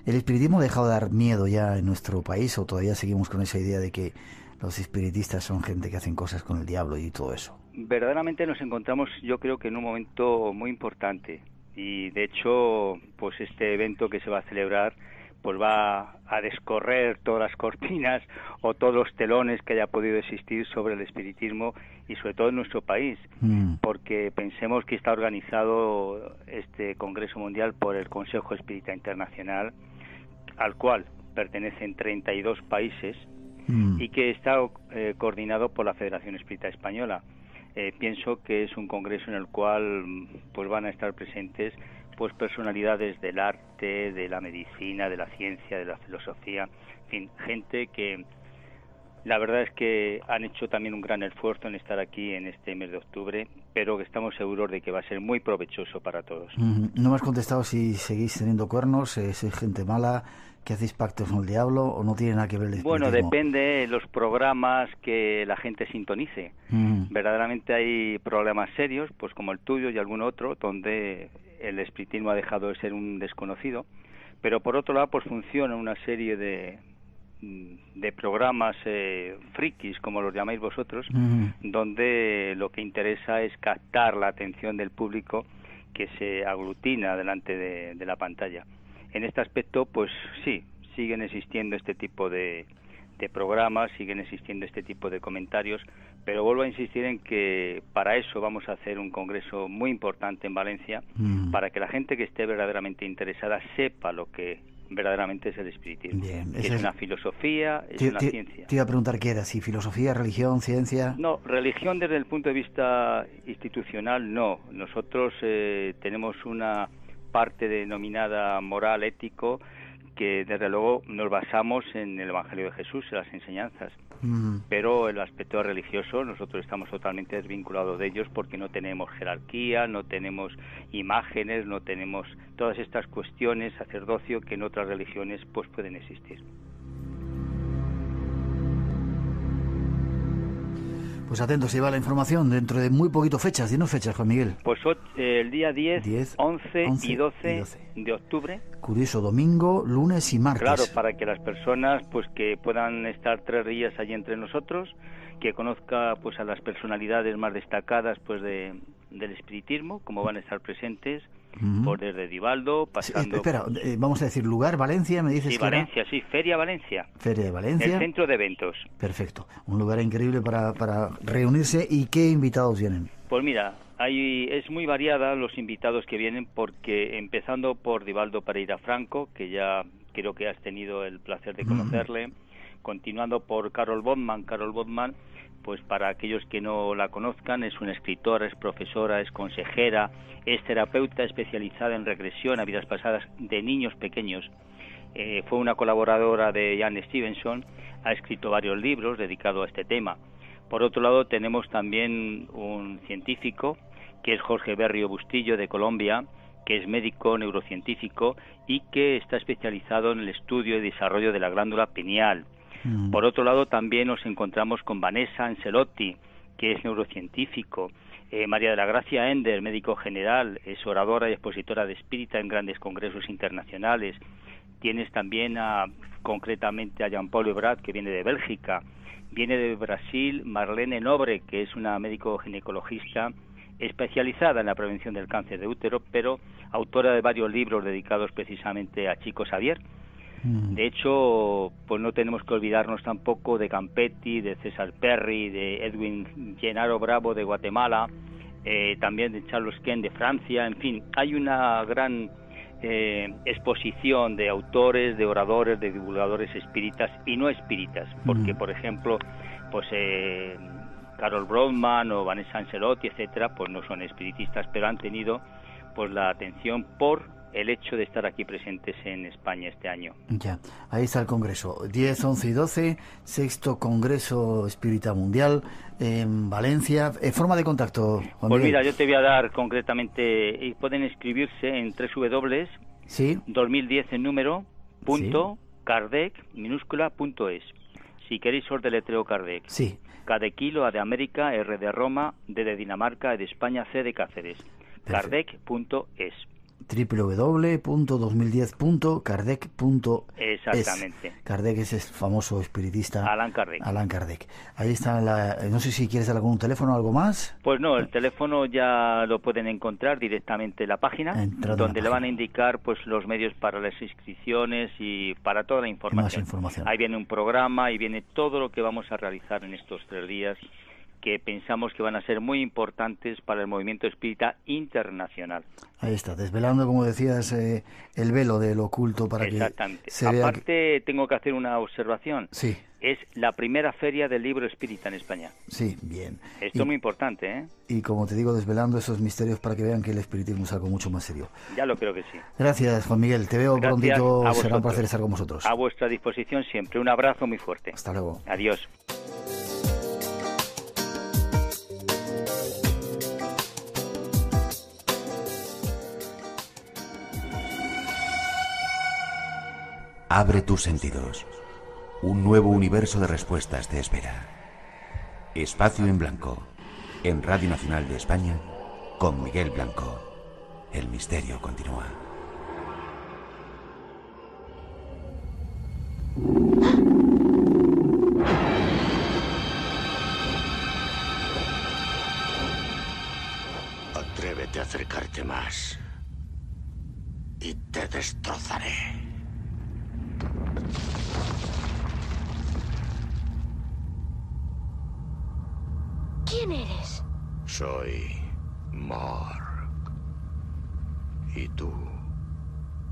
¿El espiritismo ha dejado de dar miedo ya en nuestro país o todavía seguimos con esa idea de que los espiritistas son gente que hacen cosas con el diablo y todo eso? Verdaderamente nos encontramos, yo creo que en un momento muy importante, y de hecho pues este evento que se va a celebrar pues va a descorrer todas las cortinas o todos los telones que haya podido existir sobre el espiritismo y sobre todo en nuestro país, porque pensemos que está organizado este Congreso Mundial por el Consejo Espírita Internacional, al cual pertenecen 32 países y que está coordinado por la Federación Espírita Española. Pienso que es un congreso en el cual pues van a estar presentes pues personalidades del arte, de la medicina, de la ciencia, de la filosofía, en fin, gente que la verdad es que han hecho también un gran esfuerzo en estar aquí en este mes de octubre, pero que estamos seguros de que va a ser muy provechoso para todos. No me has contestado si seguís teniendo cuernos, sois gente mala, que hacéis pactos con el diablo o no tiene nada que ver el espiritismo. Bueno, depende de los programas que la gente sintonice. Verdaderamente hay problemas serios, pues como el tuyo y algún otro, donde el espiritismo ha dejado de ser un desconocido, pero por otro lado pues funciona una serie de programas frikis, como los llamáis vosotros, donde lo que interesa es captar la atención del público que se aglutina delante de la pantalla. En este aspecto, pues sí, siguen existiendo este tipo de programas, siguen existiendo este tipo de comentarios, pero vuelvo a insistir en que para eso vamos a hacer un congreso muy importante en Valencia, para que la gente que esté verdaderamente interesada sepa lo que verdaderamente es el espiritismo. Bien, que es una filosofía, es una ciencia. Te iba a preguntar qué era, si filosofía, religión, ciencia... No, religión desde el punto de vista institucional no. Nosotros tenemos una parte denominada moral, ético, que desde luego nos basamos en el Evangelio de Jesús, en las enseñanzas, pero el aspecto religioso nosotros estamos totalmente desvinculados de ellos porque no tenemos jerarquía, no tenemos imágenes, no tenemos todas estas cuestiones, sacerdocio, que en otras religiones pues pueden existir. Pues atentos, se va la información dentro de muy poquito fechas. Dinos fechas, Juan Miguel. Pues el día 10, 11 y 12 de octubre. Curioso, domingo, lunes y martes. Claro, para que las personas pues que puedan estar 3 días allí entre nosotros, que conozca pues a las personalidades más destacadas pues del espiritismo, como van a estar presentes, por desde Divaldo, pasando... Espera, vamos a decir lugar, Valencia, me dices. Sí, que Valencia, era... sí, Feria Valencia. Feria de Valencia. El centro de eventos. Perfecto, un lugar increíble para reunirse. ¿Y qué invitados vienen? Pues mira, es muy variada los invitados que vienen, porque empezando por Divaldo Pereira Franco, que ya creo que has tenido el placer de conocerle, continuando por Carol Bodman, pues para aquellos que no la conozcan, es una escritora, es profesora, es consejera, es terapeuta especializada en regresión a vidas pasadas de niños pequeños. Fue una colaboradora de Jan Stevenson, ha escrito varios libros dedicados a este tema. Por otro lado, tenemos también un científico, que es Jorge Berrio Bustillo, de Colombia, que es médico neurocientífico y que está especializado en el estudio y desarrollo de la glándula pineal. Por otro lado, también nos encontramos con Vanessa Ancelotti, que es neurocientífico, María de la Gracia Ender, médico general, es oradora y expositora de espírita en grandes congresos internacionales. Tienes también concretamente a Jean-Paul Ebrat, que viene de Bélgica. Viene de Brasil Marlene Nobre, que es una médico ginecologista especializada en la prevención del cáncer de útero, pero autora de varios libros dedicados precisamente a Chico Xavier. De hecho, pues no tenemos que olvidarnos tampoco de Campetti, de César Perry, de Edwin Gennaro Bravo de Guatemala, también de Charles Ken de Francia. En fin, hay una gran exposición de autores, de oradores, de divulgadores espíritas y no espíritas, porque por ejemplo, pues Carol Brodman o Vanessa Ancelotti, etcétera, pues no son espiritistas, pero han tenido pues la atención por el hecho de estar aquí presentes en España este año. Ya, ahí está el Congreso, 10, 11 y 12, sexto Congreso Espírita Mundial en Valencia. ¿Forma de contacto, Juan Pues Miguel? mira, yo te voy a dar concretamente, y pueden inscribirse en www, Sí, 2010 en número, punto, Kardec, minúscula, punto es. Si queréis os deletreo Kardec. sí. K de kilo, A de América, R de Roma, D de Dinamarca, E de España, C de Cáceres. Kardec.es. www.2010.kardec.es. Exactamente. Kardec es el famoso espiritista Allan Kardec. Allan Kardec. Ahí está no sé si quieres dar algún teléfono o algo más. Pues no, el teléfono ya lo pueden encontrar directamente en la página, Entrando donde en la le van a página. indicar pues los medios para las inscripciones y para toda la información. Más información. Ahí viene un programa y viene todo lo que vamos a realizar en estos 3 días, que pensamos que van a ser muy importantes para el movimiento espírita internacional. Ahí está, desvelando, como decías, el velo del oculto para Exactamente. que se vea. Aparte, tengo que hacer una observación. Sí, Es la primera feria del libro espírita en España. sí, bien. Esto es muy importante, ¿eh? Y como te digo, desvelando esos misterios para que vean que el espiritismo es algo mucho más serio. Ya lo creo que sí. Gracias, Juan Miguel. Te veo Gracias prontito. a Será un vosotros. placer estar con vosotros. A vuestra disposición siempre. Un abrazo muy fuerte. Hasta luego. Adiós. Abre tus sentidos. Un nuevo universo de respuestas te espera. Espacio en Blanco, en Radio Nacional de España, con Miguel Blanco. El misterio continúa. Atrévete a acercarte más y te destrozaré. ¿Quién eres? Soy Morg. Y tú,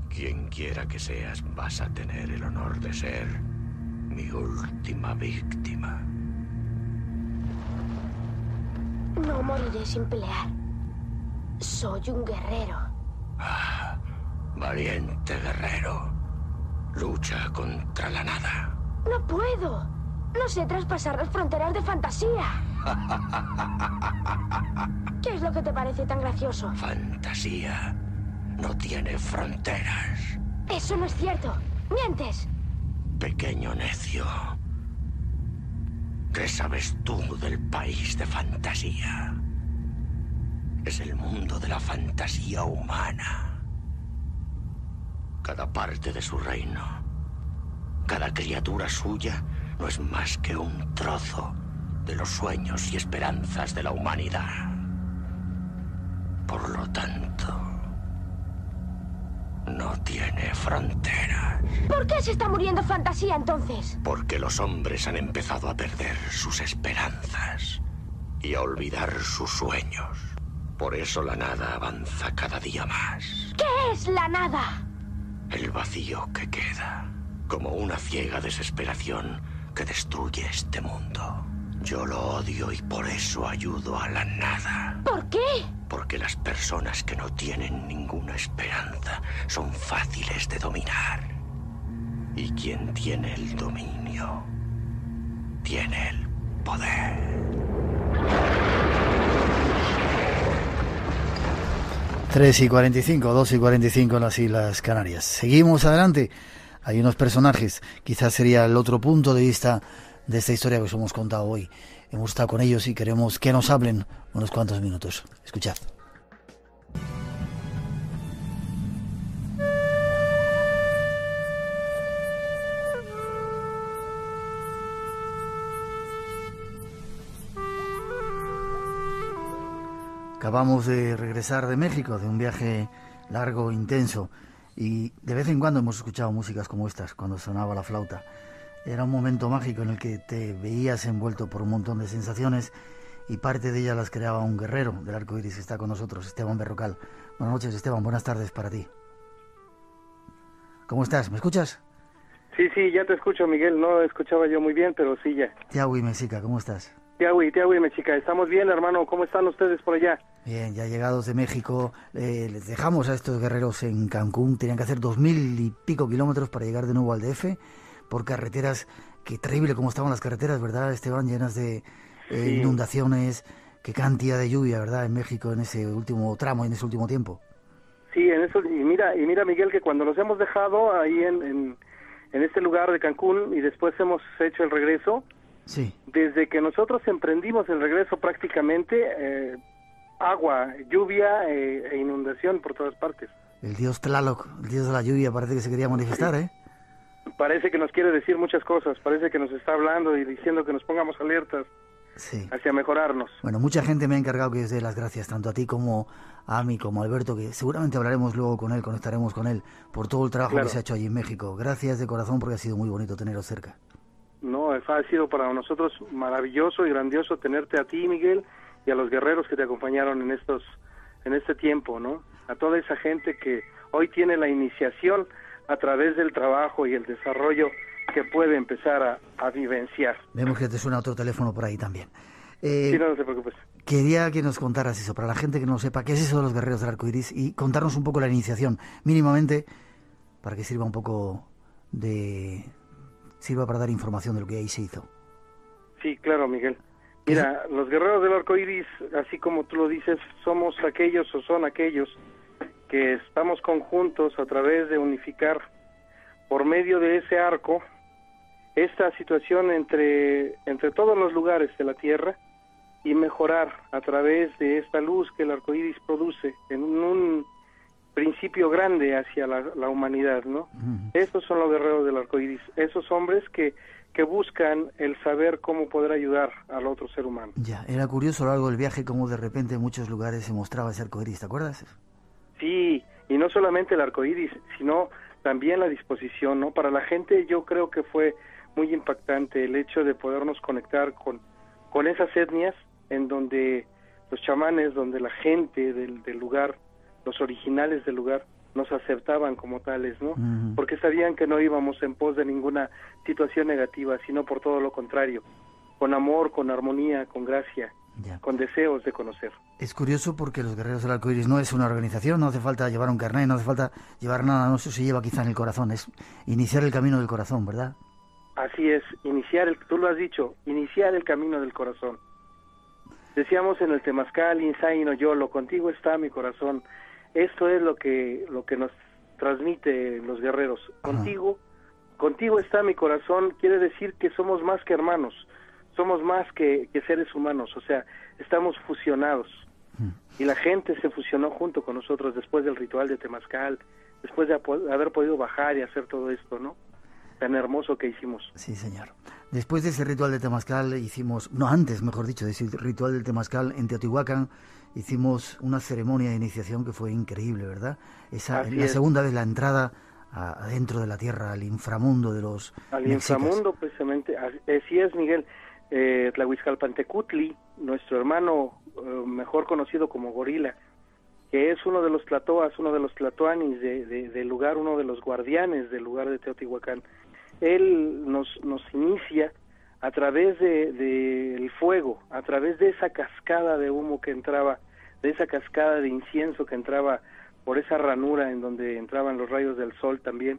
quien quiera que seas, vas a tener el honor de ser mi última víctima. No moriré sin pelear. Soy un guerrero. Valiente guerrero, lucha contra la nada. No puedo. No sé traspasar las fronteras de fantasía. ¿Qué es lo que te parece tan gracioso? Fantasía no tiene fronteras. Eso no es cierto. Mientes. Pequeño necio. ¿Qué sabes tú del país de fantasía? Es el mundo de la fantasía humana. Cada parte de su reino, cada criatura suya, no es más que un trozo de los sueños y esperanzas de la humanidad. Por lo tanto, no tiene fronteras. ¿Por qué se está muriendo fantasía entonces? Porque los hombres han empezado a perder sus esperanzas y a olvidar sus sueños. Por eso la nada avanza cada día más. ¿Qué es la nada? El vacío que queda, como una ciega desesperación que destruye este mundo. Yo lo odio y por eso ayudo a la nada. ¿Por qué? Porque las personas que no tienen ninguna esperanza son fáciles de dominar. Y quien tiene el dominio, tiene el poder. 3:45, 2:45 en las Islas Canarias. Seguimos adelante. Hay unos personajes, quizás sería el otro punto de vista de esta historia que os hemos contado hoy. Hemos estado con ellos y queremos que nos hablen unos cuantos minutos. Escuchad. Acabamos de regresar de México, de un viaje largo, intenso, y de vez en cuando hemos escuchado músicas como estas, cuando sonaba la flauta. Era un momento mágico en el que te veías envuelto por un montón de sensaciones y parte de ellas las creaba un guerrero del arco iris que está con nosotros, Esteban Berrocal. Buenas noches, Esteban, buenas tardes para ti. ¿Cómo estás? ¿Me escuchas? Sí, ya te escucho, Miguel. No escuchaba yo muy bien, pero sí ya. Tiahui Mexica, ¿cómo estás? Tiahui Mexica, estamos bien, hermano. ¿Cómo están ustedes por allá? Bien, ya llegados de México, les dejamos a estos guerreros en Cancún. Tenían que hacer 2000 y pico kilómetros para llegar de nuevo al DF, por carreteras, qué terrible cómo estaban las carreteras, ¿verdad, Esteban? Llenas de inundaciones, qué cantidad de lluvia, ¿verdad?, en México en ese último tramo, en ese último tiempo. Sí, en eso, y mira, Miguel, que cuando los hemos dejado ahí en este lugar de Cancún y después hemos hecho el regreso, sí, desde que nosotros emprendimos el regreso prácticamente, agua, lluvia e inundación por todas partes. El dios Tlaloc, el dios de la lluvia, parece que se quería manifestar, ¿eh? Parece que nos quiere decir muchas cosas, parece que nos está hablando y diciendo que nos pongamos alertas, sí, hacia mejorarnos. Bueno, mucha gente me ha encargado que os dé las gracias, tanto a ti como a mí, como a Alberto, que seguramente hablaremos luego con él, conectaremos con él, por todo el trabajo que se ha hecho allí en México. Gracias de corazón, porque ha sido muy bonito teneros cerca. No, ha sido para nosotros maravilloso y grandioso tenerte a ti, Miguel, y a los guerreros que te acompañaron en este tiempo, ¿no? A toda esa gente que hoy tiene la iniciación a través del trabajo y el desarrollo que puede empezar a vivenciar. Vemos que te suena otro teléfono por ahí también. Sí, no te preocupes. Quería que nos contaras eso, para la gente que no sepa, qué es eso de los guerreros del arco iris, y contarnos un poco la iniciación, mínimamente, para que sirva un poco sirva para dar información de lo que ahí se hizo. Sí, claro, Miguel. Mira, los guerreros del arco iris, así como tú lo dices, somos aquellos o son aquellos que estamos conjuntos a través de unificar por medio de ese arco esta situación entre todos los lugares de la Tierra y mejorar a través de esta luz que el arco iris produce en un principio grande hacia la humanidad, ¿no? Estos son los guerreros del arco iris, esos hombres que buscan el saber cómo poder ayudar al otro ser humano. Ya, era curioso a lo largo del viaje cómo de repente en muchos lugares se mostraba ese arco iris, ¿te acuerdas? Sí, y no solamente el arco iris, sino también la disposición, ¿no? Para la gente yo creo que fue muy impactante el hecho de podernos conectar con esas etnias en donde los chamanes, donde la gente del lugar, los originales del lugar, nos aceptaban como tales, ¿no? Porque sabían que no íbamos en pos de ninguna situación negativa, sino por todo lo contrario, con amor, con armonía, con gracia, con deseos de conocer. Es curioso porque los guerreros del arco iris no es una organización, no hace falta llevar un carnet, no hace falta llevar nada, no, eso se lleva quizá en el corazón, es iniciar el camino del corazón, ¿verdad? Así es, tú lo has dicho, iniciar el camino del corazón. Decíamos en el Temazcal, Insay no Yolo, contigo está mi corazón. Esto es lo que nos transmite los guerreros. Contigo está mi corazón, quiere decir que somos más que hermanos, somos más que seres humanos, o sea, estamos fusionados. Y la gente se fusionó junto con nosotros después del ritual de Temazcal, después de haber podido bajar y hacer todo esto, ¿no? Tan hermoso que hicimos. Sí, señor. Después de ese ritual de Temazcal antes, mejor dicho, de ese ritual del Temazcal en Teotihuacán, hicimos una ceremonia de iniciación que fue increíble, ¿verdad? Segunda vez la entrada adentro de la tierra, al inframundo de los mexicas. Inframundo, precisamente. Así es, Miguel. Tlahuizcalpantecutli, nuestro hermano mejor conocido como Gorila, que es uno de los tlatoas, uno de los tlatoanis del lugar, uno de los guardianes del lugar de Teotihuacán. Él nos inicia a través del fuego, a través de esa cascada de humo que entraba, de esa cascada de incienso que entraba por esa ranura en donde entraban los rayos del sol también.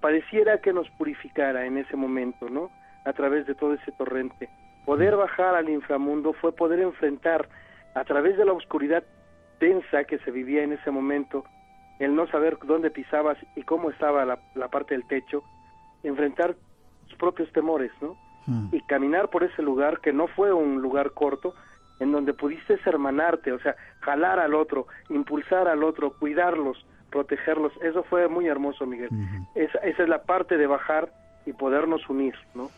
Pareciera que nos purificara en ese momento, ¿no? A través de todo ese torrente. Poder bajar al inframundo fue poder enfrentar a través de la oscuridad densa que se vivía en ese momento, el no saber dónde pisabas y cómo estaba la parte del techo, enfrentar sus propios temores, ¿no? Y caminar por ese lugar que no fue un lugar corto, en donde pudiste hermanarte, o sea, jalar al otro, impulsar al otro, cuidarlos, protegerlos. Eso fue muy hermoso, Miguel. Esa es la parte de bajar y podernos unir, ¿no?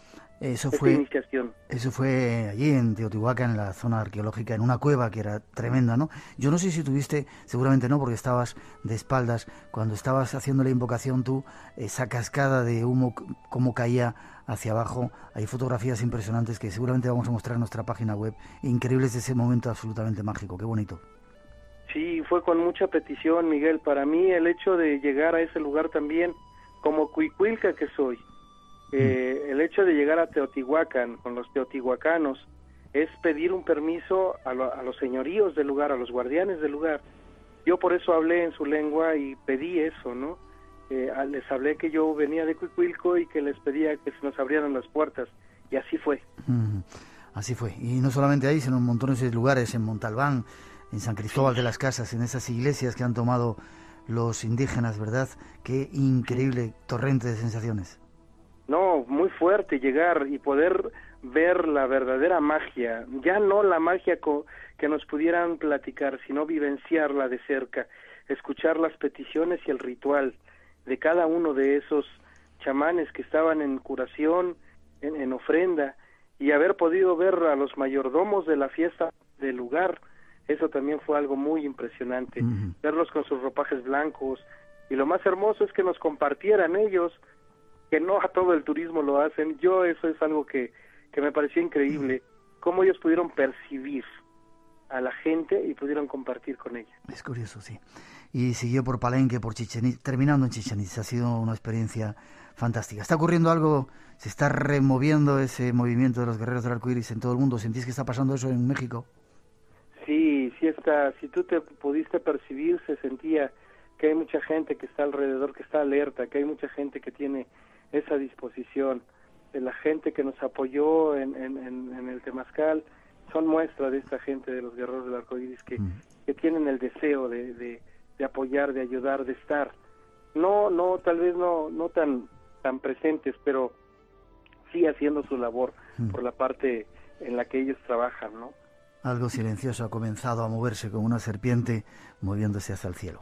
Eso esta fue, iniciación. eso fue allí en Teotihuacán, en la zona arqueológica, en una cueva que era tremenda, ¿no? Yo no sé si tuviste, seguramente no, porque estabas de espaldas, cuando estabas haciendo la invocación tú, esa cascada de humo, cómo caía hacia abajo. Hay fotografías impresionantes que seguramente vamos a mostrar en nuestra página web, increíbles de ese momento absolutamente mágico. Qué bonito. Sí, fue con mucha petición, Miguel. Para mí el hecho de llegar a ese lugar también, como cuicuilca que soy, el hecho de llegar a Teotihuacán con los teotihuacanos es pedir un permiso a los señoríos del lugar, a los guardianes del lugar. Yo por eso hablé en su lengua y pedí eso, ¿no? Les hablé que yo venía de Cuicuilco y que les pedía que se nos abrieran las puertas, y así fue. Así fue. Y no solamente ahí, sino en montones de lugares, en Montalbán, en San Cristóbal de las Casas, en esas iglesias que han tomado los indígenas, ¿verdad? Qué increíble torrente de sensaciones. No, muy fuerte llegar y poder ver la verdadera magia, ya no la magia que nos pudieran platicar, sino vivenciarla de cerca, escuchar las peticiones y el ritual de cada uno de esos chamanes que estaban en curación, en ofrenda, y haber podido ver a los mayordomos de la fiesta del lugar. Eso también fue algo muy impresionante, verlos con sus ropajes blancos, y lo más hermoso es que nos compartieran ellos, que no a todo el turismo lo hacen. Yo eso es algo que me pareció increíble, cómo ellos pudieron percibir a la gente y pudieron compartir con ella. Es curioso, sí. Y siguió por Palenque, por Chichén Itzá, terminando en Chichén Itzá. Ha sido una experiencia fantástica. ¿Está ocurriendo algo? ¿Se está removiendo ese movimiento de los guerreros del arco iris en todo el mundo? ¿Sentís que está pasando eso en México? Sí, sí está. Si tú te pudiste percibir, se sentía que hay mucha gente que está alrededor, que está alerta, que hay mucha gente que tiene esa disposición. De la gente que nos apoyó en el Temazcal son muestra de esta gente de los guerreros del arco iris que tienen el deseo de apoyar, de ayudar, de estar. No, tal vez no tan presentes, pero sí haciendo su labor por la parte en la que ellos trabajan, ¿no? Algo silencioso ha comenzado a moverse como una serpiente moviéndose hacia el cielo.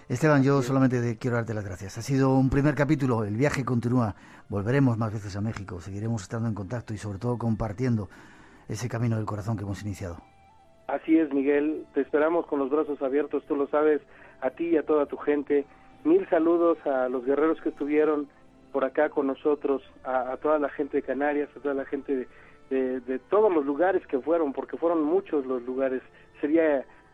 Esteban, yo solamente quiero darte las gracias. Ha sido un primer capítulo, el viaje continúa. Volveremos más veces a México, seguiremos estando en contacto y sobre todo compartiendo ese camino del corazón que hemos iniciado. Así es, Miguel, te esperamos con los brazos abiertos, tú lo sabes, a ti y a toda tu gente. 1000 saludos a los guerreros que estuvieron por acá con nosotros, a toda la gente de Canarias, a toda la gente de todos los lugares que fueron, porque fueron muchos los lugares,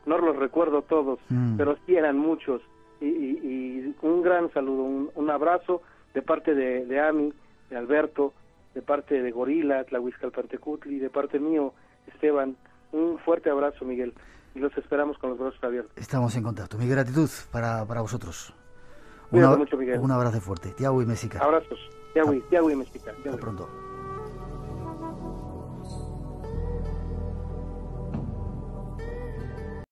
no los recuerdo todos, pero sí eran muchos, y un gran saludo, un abrazo de parte de Ami, de Alberto, de parte de Gorila, Tlahuizcalpantecutli, de parte mío, Esteban. Un fuerte abrazo, Miguel, y los esperamos con los brazos abiertos. Estamos en contacto. Mi gratitud para vosotros. Cuídate mucho, Miguel. Un abrazo fuerte. Tiahui Mexica. Abrazos. Tiahui Mexica. Hasta pronto.